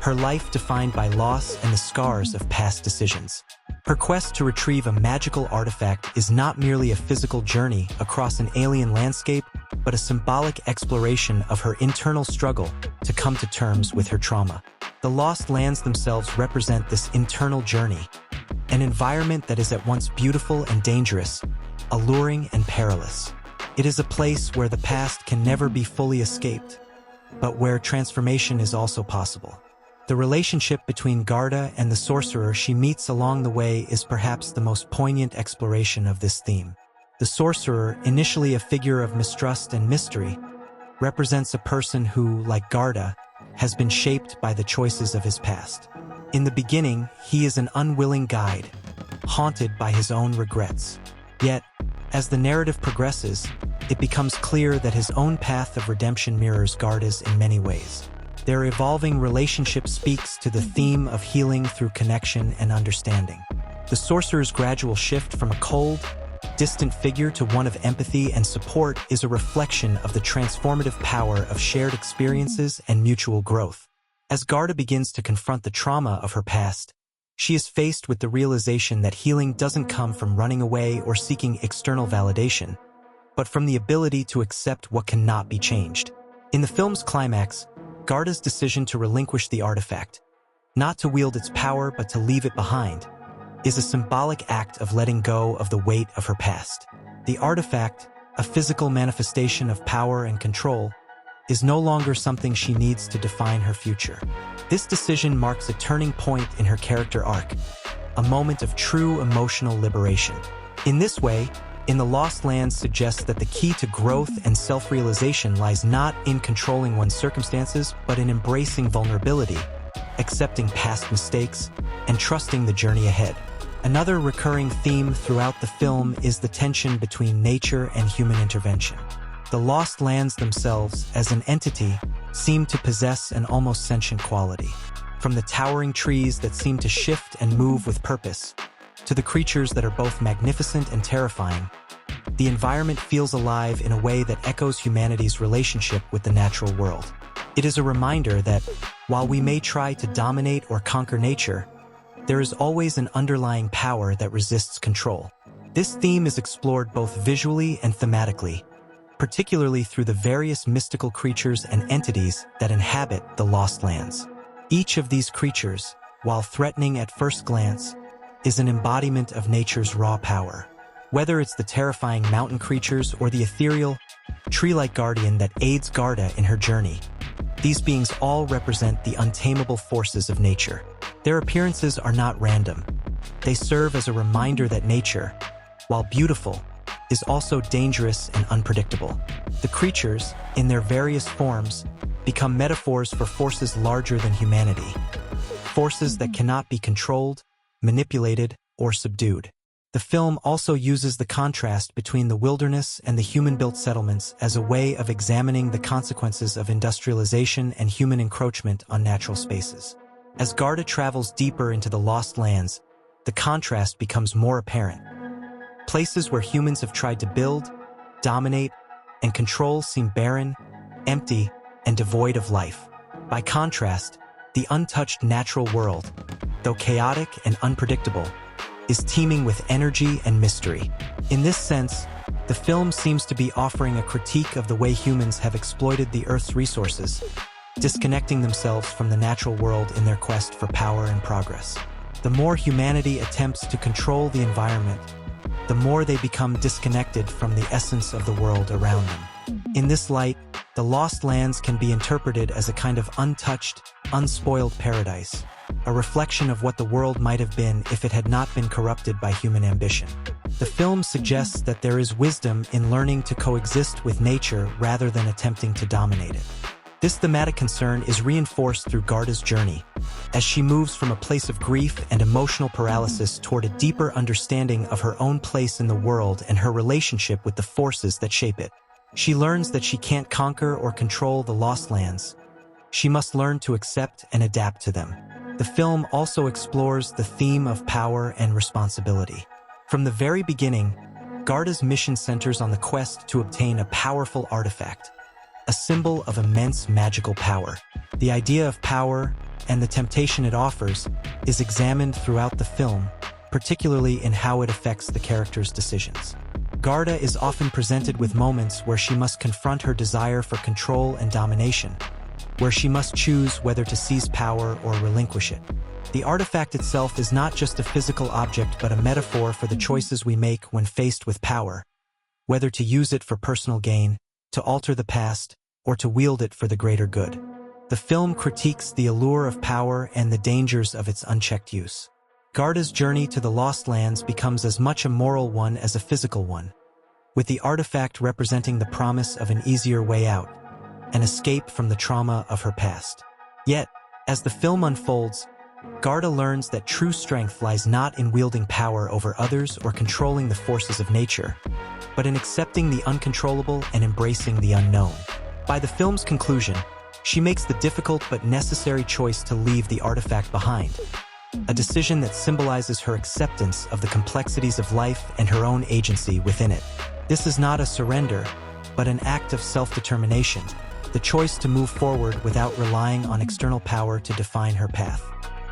her life defined by loss and the scars of past decisions. Her quest to retrieve a magical artifact is not merely a physical journey across an alien landscape, but a symbolic exploration of her internal struggle to come to terms with her trauma. The Lost Lands themselves represent this internal journey, an environment that is at once beautiful and dangerous, alluring and perilous. It is a place where the past can never be fully escaped, but where transformation is also possible. The relationship between Garda and the sorcerer she meets along the way is perhaps the most poignant exploration of this theme. The sorcerer, initially a figure of mistrust and mystery, represents a person who, like Garda, has been shaped by the choices of his past. In the beginning, he is an unwilling guide, haunted by his own regrets. Yet, as the narrative progresses, it becomes clear that his own path of redemption mirrors Garda's in many ways. Their evolving relationship speaks to the theme of healing through connection and understanding. The sorcerer's gradual shift from a cold, distant figure to one of empathy and support is a reflection of the transformative power of shared experiences and mutual growth. As Garda begins to confront the trauma of her past, she is faced with the realization that healing doesn't come from running away or seeking external validation, but from the ability to accept what cannot be changed. In the film's climax, Garda's decision to relinquish the artifact, not to wield its power but to leave it behind, is a symbolic act of letting go of the weight of her past. The artifact, a physical manifestation of power and control, is no longer something she needs to define her future. This decision marks a turning point in her character arc, a moment of true emotional liberation. In this way, In the Lost Lands suggests that the key to growth and self-realization lies not in controlling one's circumstances, but in embracing vulnerability, accepting past mistakes, and trusting the journey ahead. Another recurring theme throughout the film is the tension between nature and human intervention. The Lost Lands themselves, as an entity, seem to possess an almost sentient quality. From the towering trees that seem to shift and move with purpose, to the creatures that are both magnificent and terrifying, the environment feels alive in a way that echoes humanity's relationship with the natural world. It is a reminder that, while we may try to dominate or conquer nature, there is always an underlying power that resists control. This theme is explored both visually and thematically, particularly through the various mystical creatures and entities that inhabit the Lost Lands. Each of these creatures, while threatening at first glance, is an embodiment of nature's raw power. Whether it's the terrifying mountain creatures or the ethereal, tree-like guardian that aids Garda in her journey, these beings all represent the untamable forces of nature. Their appearances are not random. They serve as a reminder that nature, while beautiful, is also dangerous and unpredictable. The creatures, in their various forms, become metaphors for forces larger than humanity, forces that cannot be controlled, manipulated, or subdued. The film also uses the contrast between the wilderness and the human-built settlements as a way of examining the consequences of industrialization and human encroachment on natural spaces. As Garda travels deeper into the Lost Lands, the contrast becomes more apparent. Places where humans have tried to build, dominate, and control seem barren, empty, and devoid of life. By contrast, the untouched natural world, though chaotic and unpredictable, is teeming with energy and mystery. In this sense, the film seems to be offering a critique of the way humans have exploited the Earth's resources, disconnecting themselves from the natural world in their quest for power and progress. The more humanity attempts to control the environment, the more they become disconnected from the essence of the world around them. In this light, the Lost Lands can be interpreted as a kind of untouched, unspoiled paradise, a reflection of what the world might have been if it had not been corrupted by human ambition. The film suggests that there is wisdom in learning to coexist with nature rather than attempting to dominate it. This thematic concern is reinforced through Garda's journey, as she moves from a place of grief and emotional paralysis toward a deeper understanding of her own place in the world and her relationship with the forces that shape it. She learns that she can't conquer or control the Lost Lands. She must learn to accept and adapt to them. The film also explores the theme of power and responsibility. From the very beginning, Garda's mission centers on the quest to obtain a powerful artifact, a symbol of immense magical power. The idea of power and the temptation it offers is examined throughout the film, particularly in how it affects the character's decisions. Garda is often presented with moments where she must confront her desire for control and domination, where she must choose whether to seize power or relinquish it. The artifact itself is not just a physical object but a metaphor for the choices we make when faced with power, whether to use it for personal gain, to alter the past, or to wield it for the greater good. The film critiques the allure of power and the dangers of its unchecked use. Garda's journey to the Lost Lands becomes as much a moral one as a physical one, with the artifact representing the promise of an easier way out, an escape from the trauma of her past. Yet, as the film unfolds, Garda learns that true strength lies not in wielding power over others or controlling the forces of nature, but in accepting the uncontrollable and embracing the unknown. By the film's conclusion, she makes the difficult but necessary choice to leave the artifact behind, a decision that symbolizes her acceptance of the complexities of life and her own agency within it. This is not a surrender, but an act of self-determination, the choice to move forward without relying on external power to define her path.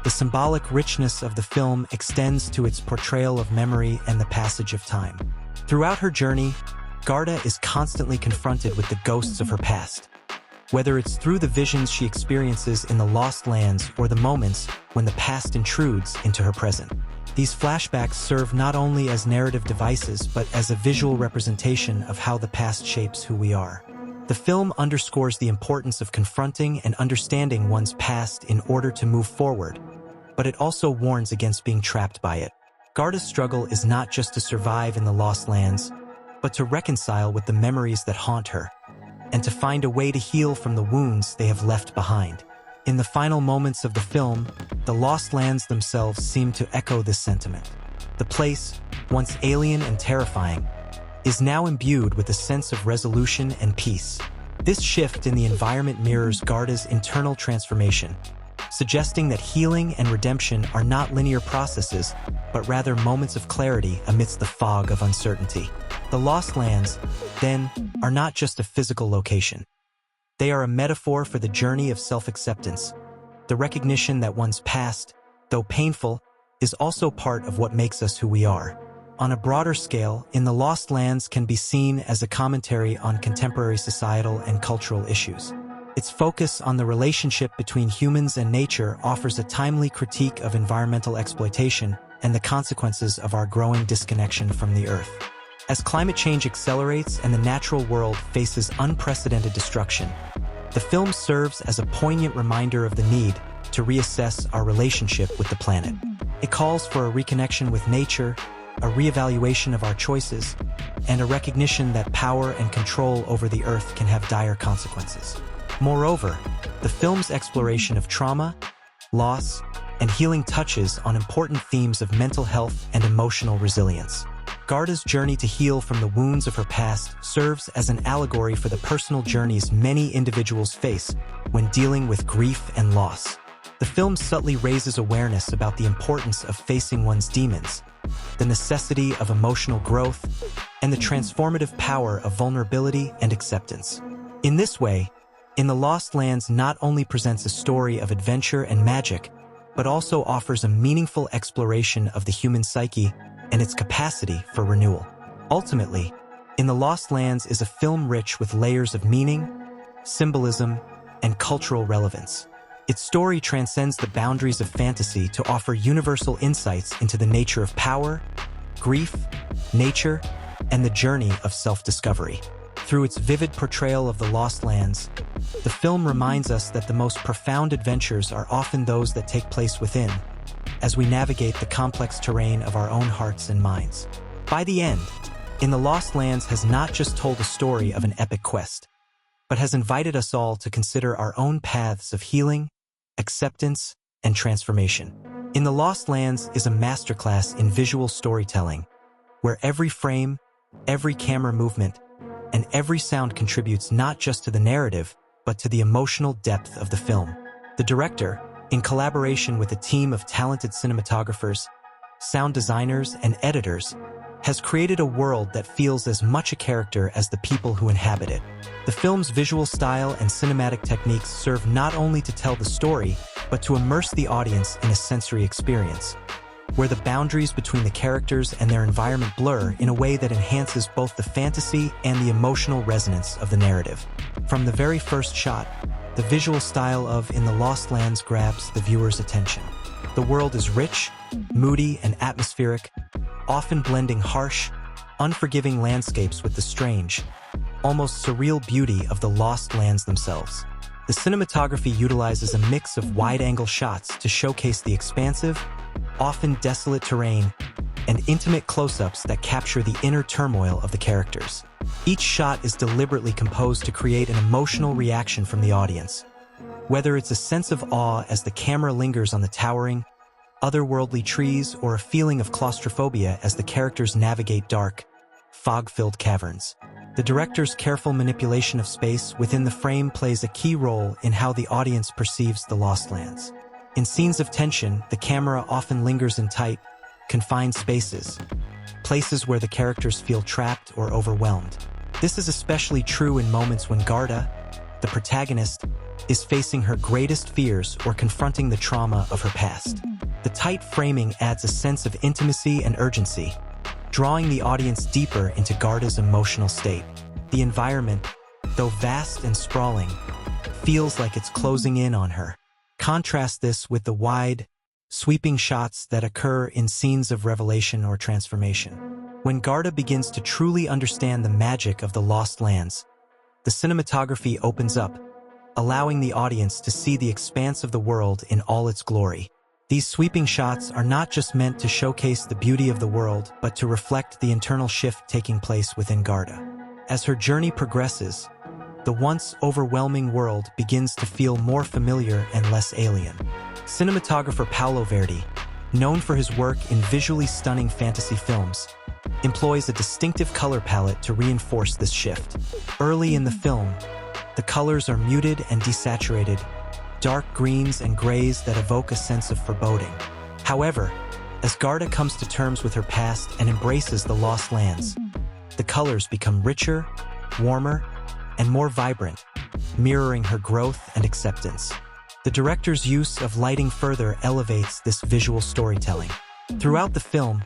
The symbolic richness of the film extends to its portrayal of memory and the passage of time. Throughout her journey, Garda is constantly confronted with the ghosts of her past, whether it's through the visions she experiences in the Lost Lands or the moments when the past intrudes into her present. These flashbacks serve not only as narrative devices but as a visual representation of how the past shapes who we are. The film underscores the importance of confronting and understanding one's past in order to move forward, but it also warns against being trapped by it. Garda's struggle is not just to survive in the Lost Lands, but to reconcile with the memories that haunt her, and to find a way to heal from the wounds they have left behind. In the final moments of the film, the Lost Lands themselves seem to echo this sentiment. The place, once alien and terrifying, is now imbued with a sense of resolution and peace. This shift in the environment mirrors Garda's internal transformation, suggesting that healing and redemption are not linear processes, but rather moments of clarity amidst the fog of uncertainty. The Lost Lands, then, are not just a physical location. They are a metaphor for the journey of self-acceptance, the recognition that one's past, though painful, is also part of what makes us who we are. On a broader scale, In the Lost Lands can be seen as a commentary on contemporary societal and cultural issues. Its focus on the relationship between humans and nature offers a timely critique of environmental exploitation and the consequences of our growing disconnection from the Earth. As climate change accelerates and the natural world faces unprecedented destruction, the film serves as a poignant reminder of the need to reassess our relationship with the planet. It calls for a reconnection with nature, a reevaluation of our choices, and a recognition that power and control over the Earth can have dire consequences. Moreover, the film's exploration of trauma, loss, and healing touches on important themes of mental health and emotional resilience. Garda's journey to heal from the wounds of her past serves as an allegory for the personal journeys many individuals face when dealing with grief and loss. The film subtly raises awareness about the importance of facing one's demons, the necessity of emotional growth, and the transformative power of vulnerability and acceptance. In this way, In the Lost Lands not only presents a story of adventure and magic, but also offers a meaningful exploration of the human psyche and its capacity for renewal. Ultimately, In the Lost Lands is a film rich with layers of meaning, symbolism, and cultural relevance. Its story transcends the boundaries of fantasy to offer universal insights into the nature of power, grief, nature, and the journey of self-discovery. Through its vivid portrayal of the Lost Lands, the film reminds us that the most profound adventures are often those that take place within, as we navigate the complex terrain of our own hearts and minds. By the end, In the Lost Lands has not just told a story of an epic quest, but has invited us all to consider our own paths of healing, acceptance, and transformation. In the Lost Lands is a masterclass in visual storytelling, where every frame, every camera movement, and every sound contributes not just to the narrative, but to the emotional depth of the film. The director, in collaboration with a team of talented cinematographers, sound designers, and editors, has created a world that feels as much a character as the people who inhabit it. The film's visual style and cinematic techniques serve not only to tell the story, but to immerse the audience in a sensory experience, where the boundaries between the characters and their environment blur in a way that enhances both the fantasy and the emotional resonance of the narrative. From the very first shot, the visual style of In the Lost Lands grabs the viewer's attention. The world is rich, moody, and atmospheric, often blending harsh, unforgiving landscapes with the strange, almost surreal beauty of the Lost Lands themselves. The cinematography utilizes a mix of wide-angle shots to showcase the expansive, often desolate terrain, and intimate close-ups that capture the inner turmoil of the characters. Each shot is deliberately composed to create an emotional reaction from the audience, whether it's a sense of awe as the camera lingers on the towering, otherworldly trees, or a feeling of claustrophobia as the characters navigate dark, fog-filled caverns. The director's careful manipulation of space within the frame plays a key role in how the audience perceives the Lost Lands. In scenes of tension, the camera often lingers in tight, confined spaces, places where the characters feel trapped or overwhelmed. This is especially true in moments when Garda, the protagonist, is facing her greatest fears or confronting the trauma of her past. The tight framing adds a sense of intimacy and urgency, drawing the audience deeper into Garda's emotional state. The environment, though vast and sprawling, feels like it's closing in on her. Contrast this with the wide, sweeping shots that occur in scenes of revelation or transformation. When Garda begins to truly understand the magic of the Lost Lands, the cinematography opens up, allowing the audience to see the expanse of the world in all its glory. These sweeping shots are not just meant to showcase the beauty of the world, but to reflect the internal shift taking place within Garda. As her journey progresses, the once overwhelming world begins to feel more familiar and less alien. Cinematographer Paolo Verdi, known for his work in visually stunning fantasy films, employs a distinctive color palette to reinforce this shift. Early in the film, the colors are muted and desaturated, dark greens and grays that evoke a sense of foreboding. However, as Garda comes to terms with her past and embraces the Lost Lands, the colors become richer, warmer, and more vibrant, mirroring her growth and acceptance. The director's use of lighting further elevates this visual storytelling. Throughout the film,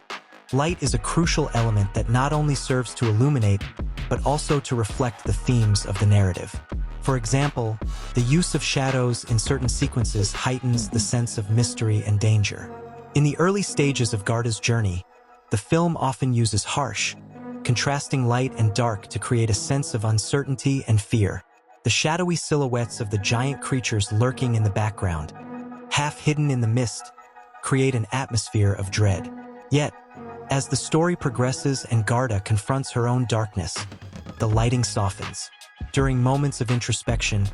light is a crucial element that not only serves to illuminate, but also to reflect the themes of the narrative. For example, the use of shadows in certain sequences heightens the sense of mystery and danger. In the early stages of Garda's journey, the film often uses harsh, contrasting light and dark to create a sense of uncertainty and fear. The shadowy silhouettes of the giant creatures lurking in the background, half hidden in the mist, create an atmosphere of dread. Yet, as the story progresses and Garda confronts her own darkness, the lighting softens. During moments of introspection,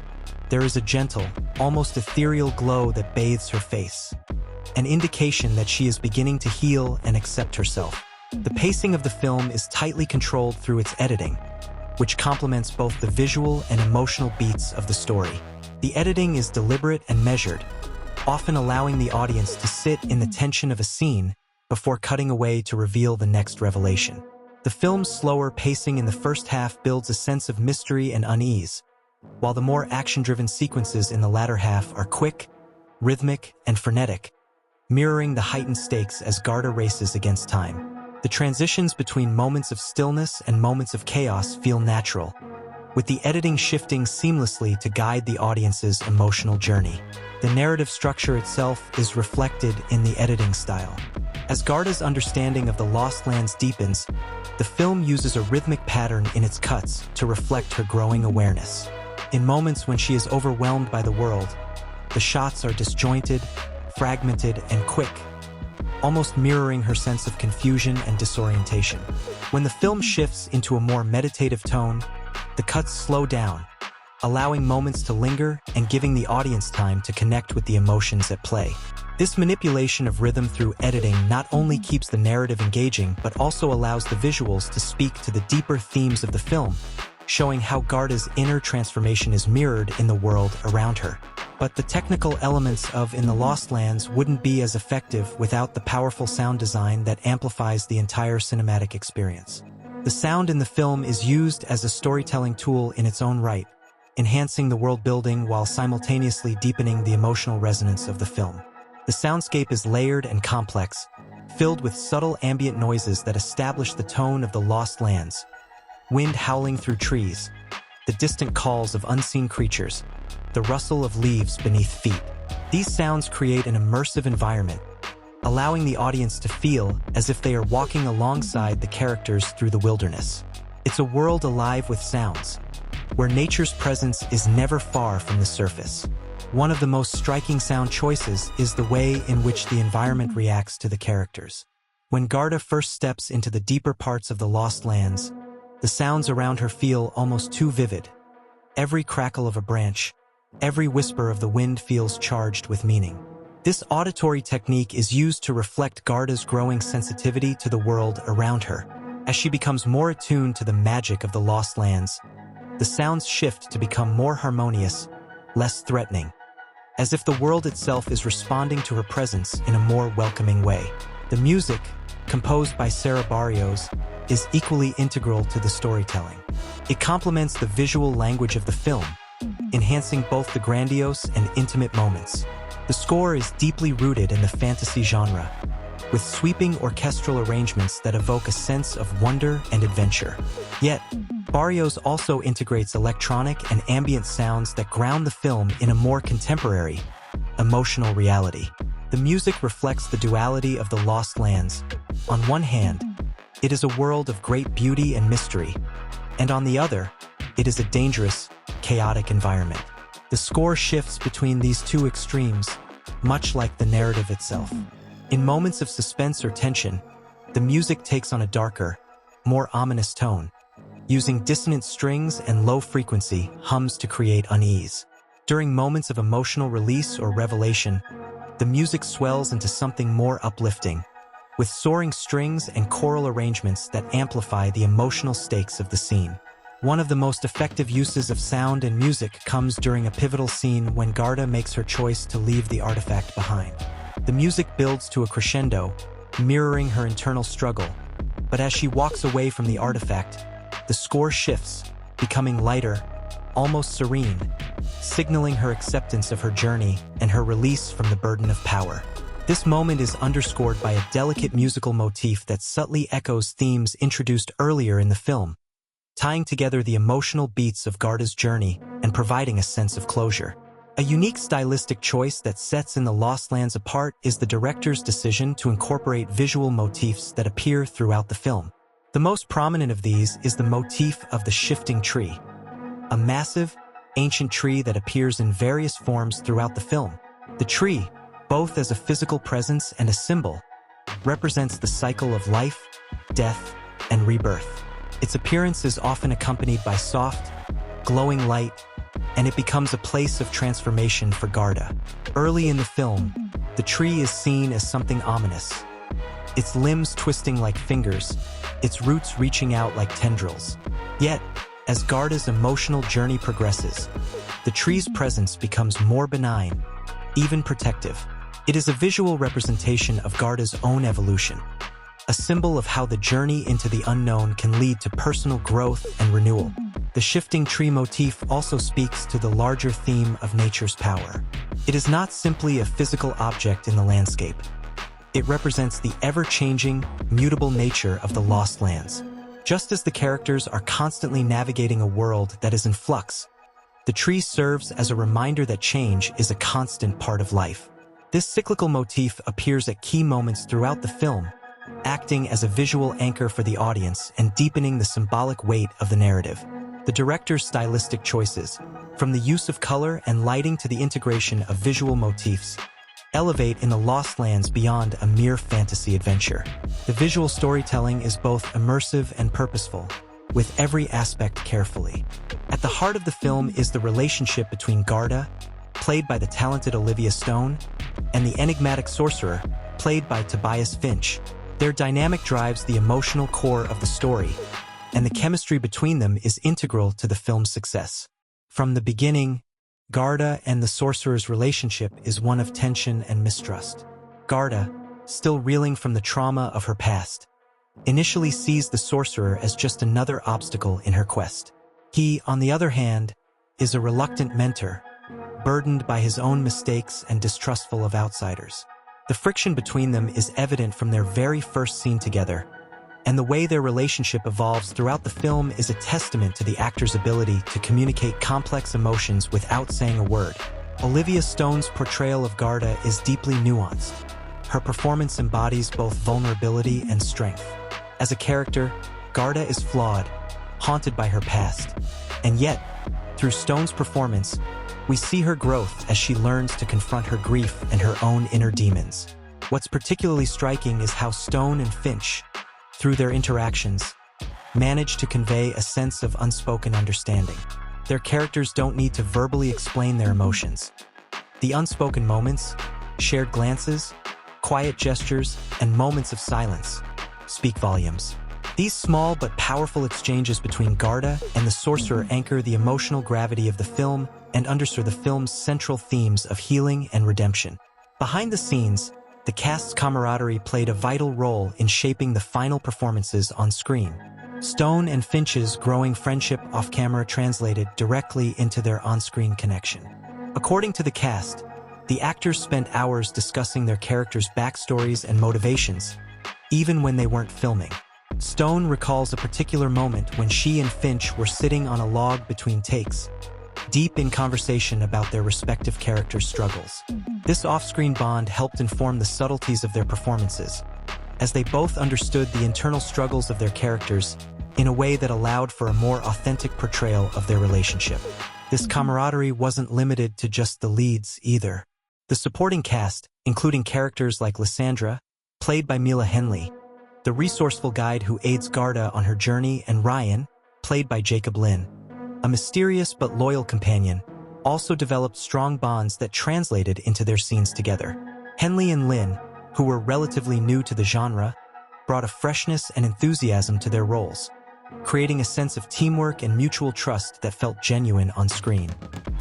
there is a gentle, almost ethereal glow that bathes her face, an indication that she is beginning to heal and accept herself. The pacing of the film is tightly controlled through its editing, which complements both the visual and emotional beats of the story. The editing is deliberate and measured, often allowing the audience to sit in the tension of a scene before cutting away to reveal the next revelation. The film's slower pacing in the first half builds a sense of mystery and unease, while the more action-driven sequences in the latter half are quick, rhythmic, and frenetic, mirroring the heightened stakes as Garda races against time. The transitions between moments of stillness and moments of chaos feel natural, with the editing shifting seamlessly to guide the audience's emotional journey. The narrative structure itself is reflected in the editing style. As Garda's understanding of the Lost Lands deepens, the film uses a rhythmic pattern in its cuts to reflect her growing awareness. In moments when she is overwhelmed by the world, the shots are disjointed, fragmented, and quick, almost mirroring her sense of confusion and disorientation. When the film shifts into a more meditative tone, the cuts slow down, allowing moments to linger and giving the audience time to connect with the emotions at play. This manipulation of rhythm through editing not only keeps the narrative engaging, but also allows the visuals to speak to the deeper themes of the film, showing how Garda's inner transformation is mirrored in the world around her. But the technical elements of In the Lost Lands wouldn't be as effective without the powerful sound design that amplifies the entire cinematic experience. The sound in the film is used as a storytelling tool in its own right, enhancing the world building while simultaneously deepening the emotional resonance of the film. The soundscape is layered and complex, filled with subtle ambient noises that establish the tone of the Lost Lands. Wind howling through trees, the distant calls of unseen creatures, the rustle of leaves beneath feet. These sounds create an immersive environment, allowing the audience to feel as if they are walking alongside the characters through the wilderness. It's a world alive with sounds, where nature's presence is never far from the surface. One of the most striking sound choices is the way in which the environment reacts to the characters. When Garda first steps into the deeper parts of the Lost Lands, the sounds around her feel almost too vivid. Every crackle of a branch, every whisper of the wind feels charged with meaning. This auditory technique is used to reflect Garda's growing sensitivity to the world around her. As she becomes more attuned to the magic of the Lost Lands, the sounds shift to become more harmonious, less threatening, as if the world itself is responding to her presence in a more welcoming way. The music, composed by Sarah Barrios, is equally integral to the storytelling. It complements the visual language of the film, enhancing both the grandiose and intimate moments. The score is deeply rooted in the fantasy genre, with sweeping orchestral arrangements that evoke a sense of wonder and adventure. Yet, Barrios also integrates electronic and ambient sounds that ground the film in a more contemporary, emotional reality. The music reflects the duality of the Lost Lands. On one hand, it is a world of great beauty and mystery, and on the other, it is a dangerous, chaotic environment. The score shifts between these two extremes, much like the narrative itself. In moments of suspense or tension, the music takes on a darker, more ominous tone, using dissonant strings and low-frequency hums to create unease. During moments of emotional release or revelation, the music swells into something more uplifting, with soaring strings and choral arrangements that amplify the emotional stakes of the scene. One of the most effective uses of sound and music comes during a pivotal scene when Garda makes her choice to leave the artifact behind. The music builds to a crescendo, mirroring her internal struggle, but as she walks away from the artifact, the score shifts, becoming lighter, almost serene, signaling her acceptance of her journey and her release from the burden of power. This moment is underscored by a delicate musical motif that subtly echoes themes introduced earlier in the film, tying together the emotional beats of Garda's journey and providing a sense of closure. A unique stylistic choice that sets In the Lost Lands apart is the director's decision to incorporate visual motifs that appear throughout the film. The most prominent of these is the motif of the shifting tree, a massive, ancient tree that appears in various forms throughout the film. The tree, both as a physical presence and a symbol, represents the cycle of life, death, and rebirth. Its appearance is often accompanied by soft, glowing light, and it becomes a place of transformation for Garda. Early in the film, the tree is seen as something ominous, its limbs twisting like fingers, its roots reaching out like tendrils. Yet, as Garda's emotional journey progresses, the tree's presence becomes more benign, even protective. It is a visual representation of Garda's own evolution, a symbol of how the journey into the unknown can lead to personal growth and renewal. The shifting tree motif also speaks to the larger theme of nature's power. It is not simply a physical object in the landscape. It represents the ever-changing, mutable nature of the Lost Lands. Just as the characters are constantly navigating a world that is in flux, the tree serves as a reminder that change is a constant part of life. This cyclical motif appears at key moments throughout the film, acting as a visual anchor for the audience and deepening the symbolic weight of the narrative. The director's stylistic choices, from the use of color and lighting to the integration of visual motifs, elevate In the Lost Lands beyond a mere fantasy adventure. The visual storytelling is both immersive and purposeful, with every aspect carefully. At the heart of the film is the relationship between Garda, played by the talented Olivia Stone, and the enigmatic sorcerer, played by Tobias Finch. Their dynamic drives the emotional core of the story, and the chemistry between them is integral to the film's success. From the beginning, Garda and the sorcerer's relationship is one of tension and mistrust. Garda, still reeling from the trauma of her past, initially sees the sorcerer as just another obstacle in her quest. He, on the other hand, is a reluctant mentor, burdened by his own mistakes and distrustful of outsiders. The friction between them is evident from their very first scene together, and the way their relationship evolves throughout the film is a testament to the actor's ability to communicate complex emotions without saying a word. Olivia Stone's portrayal of Garda is deeply nuanced. Her performance embodies both vulnerability and strength. As a character, Garda is flawed, haunted by her past, and yet, through Stone's performance, we see her growth as she learns to confront her grief and her own inner demons. What's particularly striking is how Stone and Finch, through their interactions, manage to convey a sense of unspoken understanding. Their characters don't need to verbally explain their emotions. The unspoken moments, shared glances, quiet gestures, and moments of silence speak volumes. These small but powerful exchanges between Garda and the sorcerer anchor the emotional gravity of the film and underscore the film's central themes of healing and redemption. Behind the scenes, the cast's camaraderie played a vital role in shaping the final performances on screen. Stone and Finch's growing friendship off-camera translated directly into their on-screen connection. According to the cast, the actors spent hours discussing their characters' backstories and motivations, even when they weren't filming. Stone recalls a particular moment when she and Finch were sitting on a log between takes, deep in conversation about their respective characters' struggles. This off-screen bond helped inform the subtleties of their performances, as they both understood the internal struggles of their characters in a way that allowed for a more authentic portrayal of their relationship. This camaraderie wasn't limited to just the leads either. The supporting cast, including characters like Lysandra, played by Mila Henley, the resourceful guide who aids Garda on her journey, and Ryan, played by Jacob Lynn, a mysterious but loyal companion, also developed strong bonds that translated into their scenes together. Henley and Lynn, who were relatively new to the genre, brought a freshness and enthusiasm to their roles, creating a sense of teamwork and mutual trust that felt genuine on screen.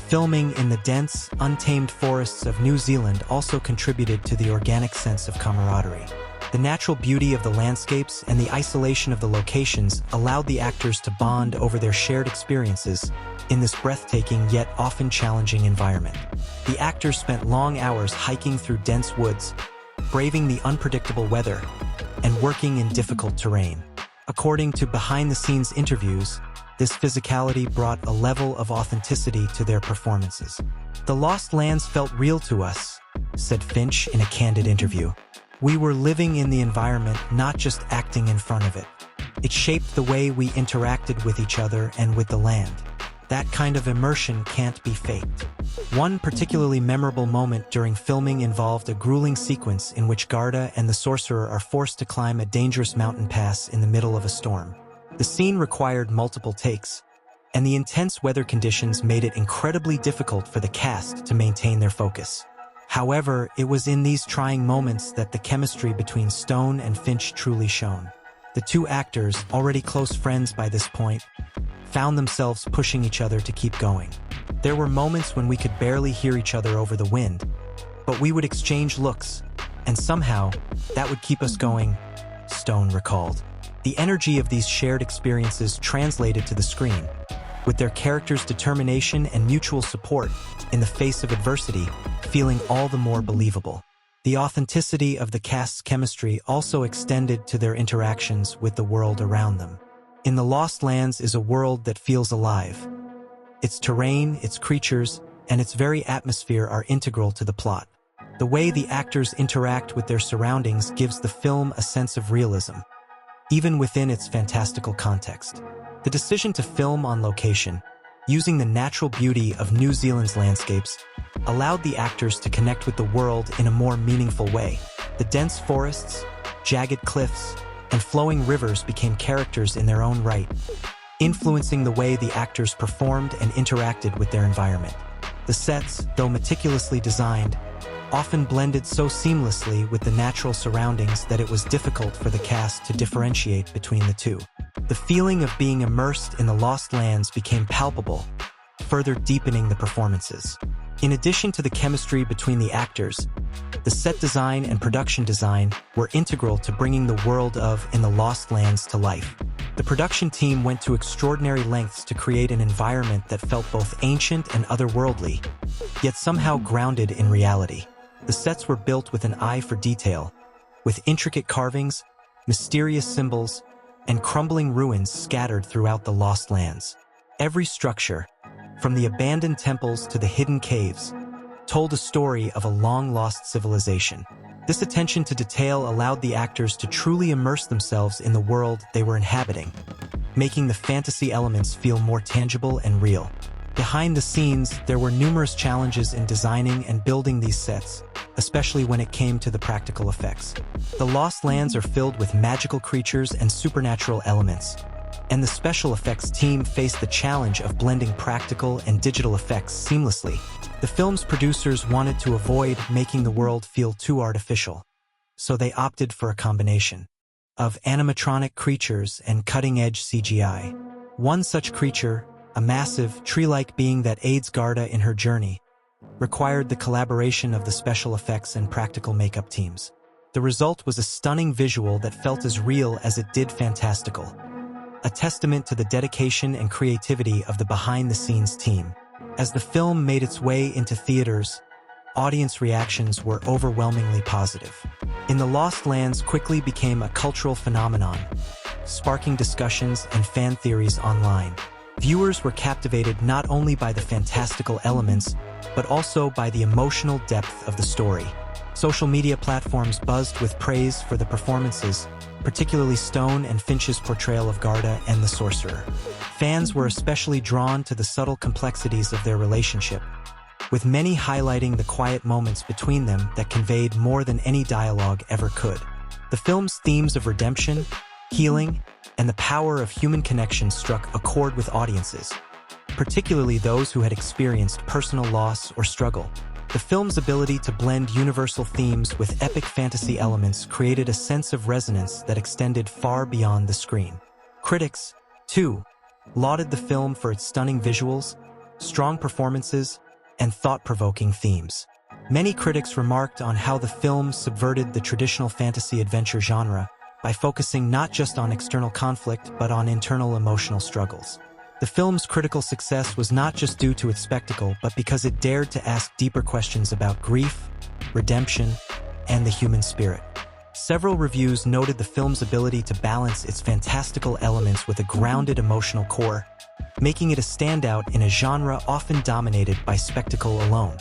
Filming in the dense, untamed forests of New Zealand also contributed to the organic sense of camaraderie. The natural beauty of the landscapes and the isolation of the locations allowed the actors to bond over their shared experiences in this breathtaking yet often challenging environment. The actors spent long hours hiking through dense woods, braving the unpredictable weather, and working in difficult terrain. According to behind-the-scenes interviews, this physicality brought a level of authenticity to their performances. "The Lost Lands felt real to us," said Finch in a candid interview. "We were living in the environment, not just acting in front of it. It shaped the way we interacted with each other and with the land. That kind of immersion can't be faked." One particularly memorable moment during filming involved a grueling sequence in which Garda and the sorcerer are forced to climb a dangerous mountain pass in the middle of a storm. The scene required multiple takes, and the intense weather conditions made it incredibly difficult for the cast to maintain their focus. However, it was in these trying moments that the chemistry between Stone and Finch truly shone. The two actors, already close friends by this point, found themselves pushing each other to keep going. "There were moments when we could barely hear each other over the wind, but we would exchange looks, and somehow, that would keep us going," Stone recalled. The energy of these shared experiences translated to the screen, with their characters' determination and mutual support in the face of adversity feeling all the more believable. The authenticity of the cast's chemistry also extended to their interactions with the world around them. In The Lost Lands is a world that feels alive. Its terrain, its creatures, and its very atmosphere are integral to the plot. The way the actors interact with their surroundings gives the film a sense of realism, even within its fantastical context. The decision to film on location, using the natural beauty of New Zealand's landscapes, allowed the actors to connect with the world in a more meaningful way. The dense forests, jagged cliffs, and flowing rivers became characters in their own right, influencing the way the actors performed and interacted with their environment. The sets, though meticulously designed, often blended so seamlessly with the natural surroundings that it was difficult for the cast to differentiate between the two. The feeling of being immersed in the Lost Lands became palpable, further deepening the performances. In addition to the chemistry between the actors, the set design and production design were integral to bringing the world of In the Lost Lands to life. The production team went to extraordinary lengths to create an environment that felt both ancient and otherworldly, yet somehow grounded in reality. The sets were built with an eye for detail, with intricate carvings, mysterious symbols, and crumbling ruins scattered throughout the Lost Lands. Every structure, from the abandoned temples to the hidden caves, told a story of a long-lost civilization. This attention to detail allowed the actors to truly immerse themselves in the world they were inhabiting, making the fantasy elements feel more tangible and real. Behind the scenes, there were numerous challenges in designing and building these sets, especially when it came to the practical effects. The Lost Lands are filled with magical creatures and supernatural elements, and the special effects team faced the challenge of blending practical and digital effects seamlessly. The film's producers wanted to avoid making the world feel too artificial, so they opted for a combination of animatronic creatures and cutting-edge CGI. One such creature, a massive, tree-like being that aids Garda in her journey, required the collaboration of the special effects and practical makeup teams. The result was a stunning visual that felt as real as it did fantastical, a testament to the dedication and creativity of the behind-the-scenes team. As the film made its way into theaters, audience reactions were overwhelmingly positive. In the Lost Lands quickly became a cultural phenomenon, sparking discussions and fan theories online. Viewers were captivated not only by the fantastical elements, but also by the emotional depth of the story. Social media platforms buzzed with praise for the performances, particularly Stone and Finch's portrayal of Garda and the sorcerer. Fans were especially drawn to the subtle complexities of their relationship, with many highlighting the quiet moments between them that conveyed more than any dialogue ever could. The film's themes of redemption, healing, and the power of human connection struck a chord with audiences, particularly those who had experienced personal loss or struggle. The film's ability to blend universal themes with epic fantasy elements created a sense of resonance that extended far beyond the screen. Critics, too, lauded the film for its stunning visuals, strong performances, and thought-provoking themes. Many critics remarked on how the film subverted the traditional fantasy adventure genre by focusing not just on external conflict but on internal emotional struggles. The film's critical success was not just due to its spectacle, but because it dared to ask deeper questions about grief, redemption, and the human spirit. Several reviews noted the film's ability to balance its fantastical elements with a grounded emotional core, making it a standout in a genre often dominated by spectacle alone.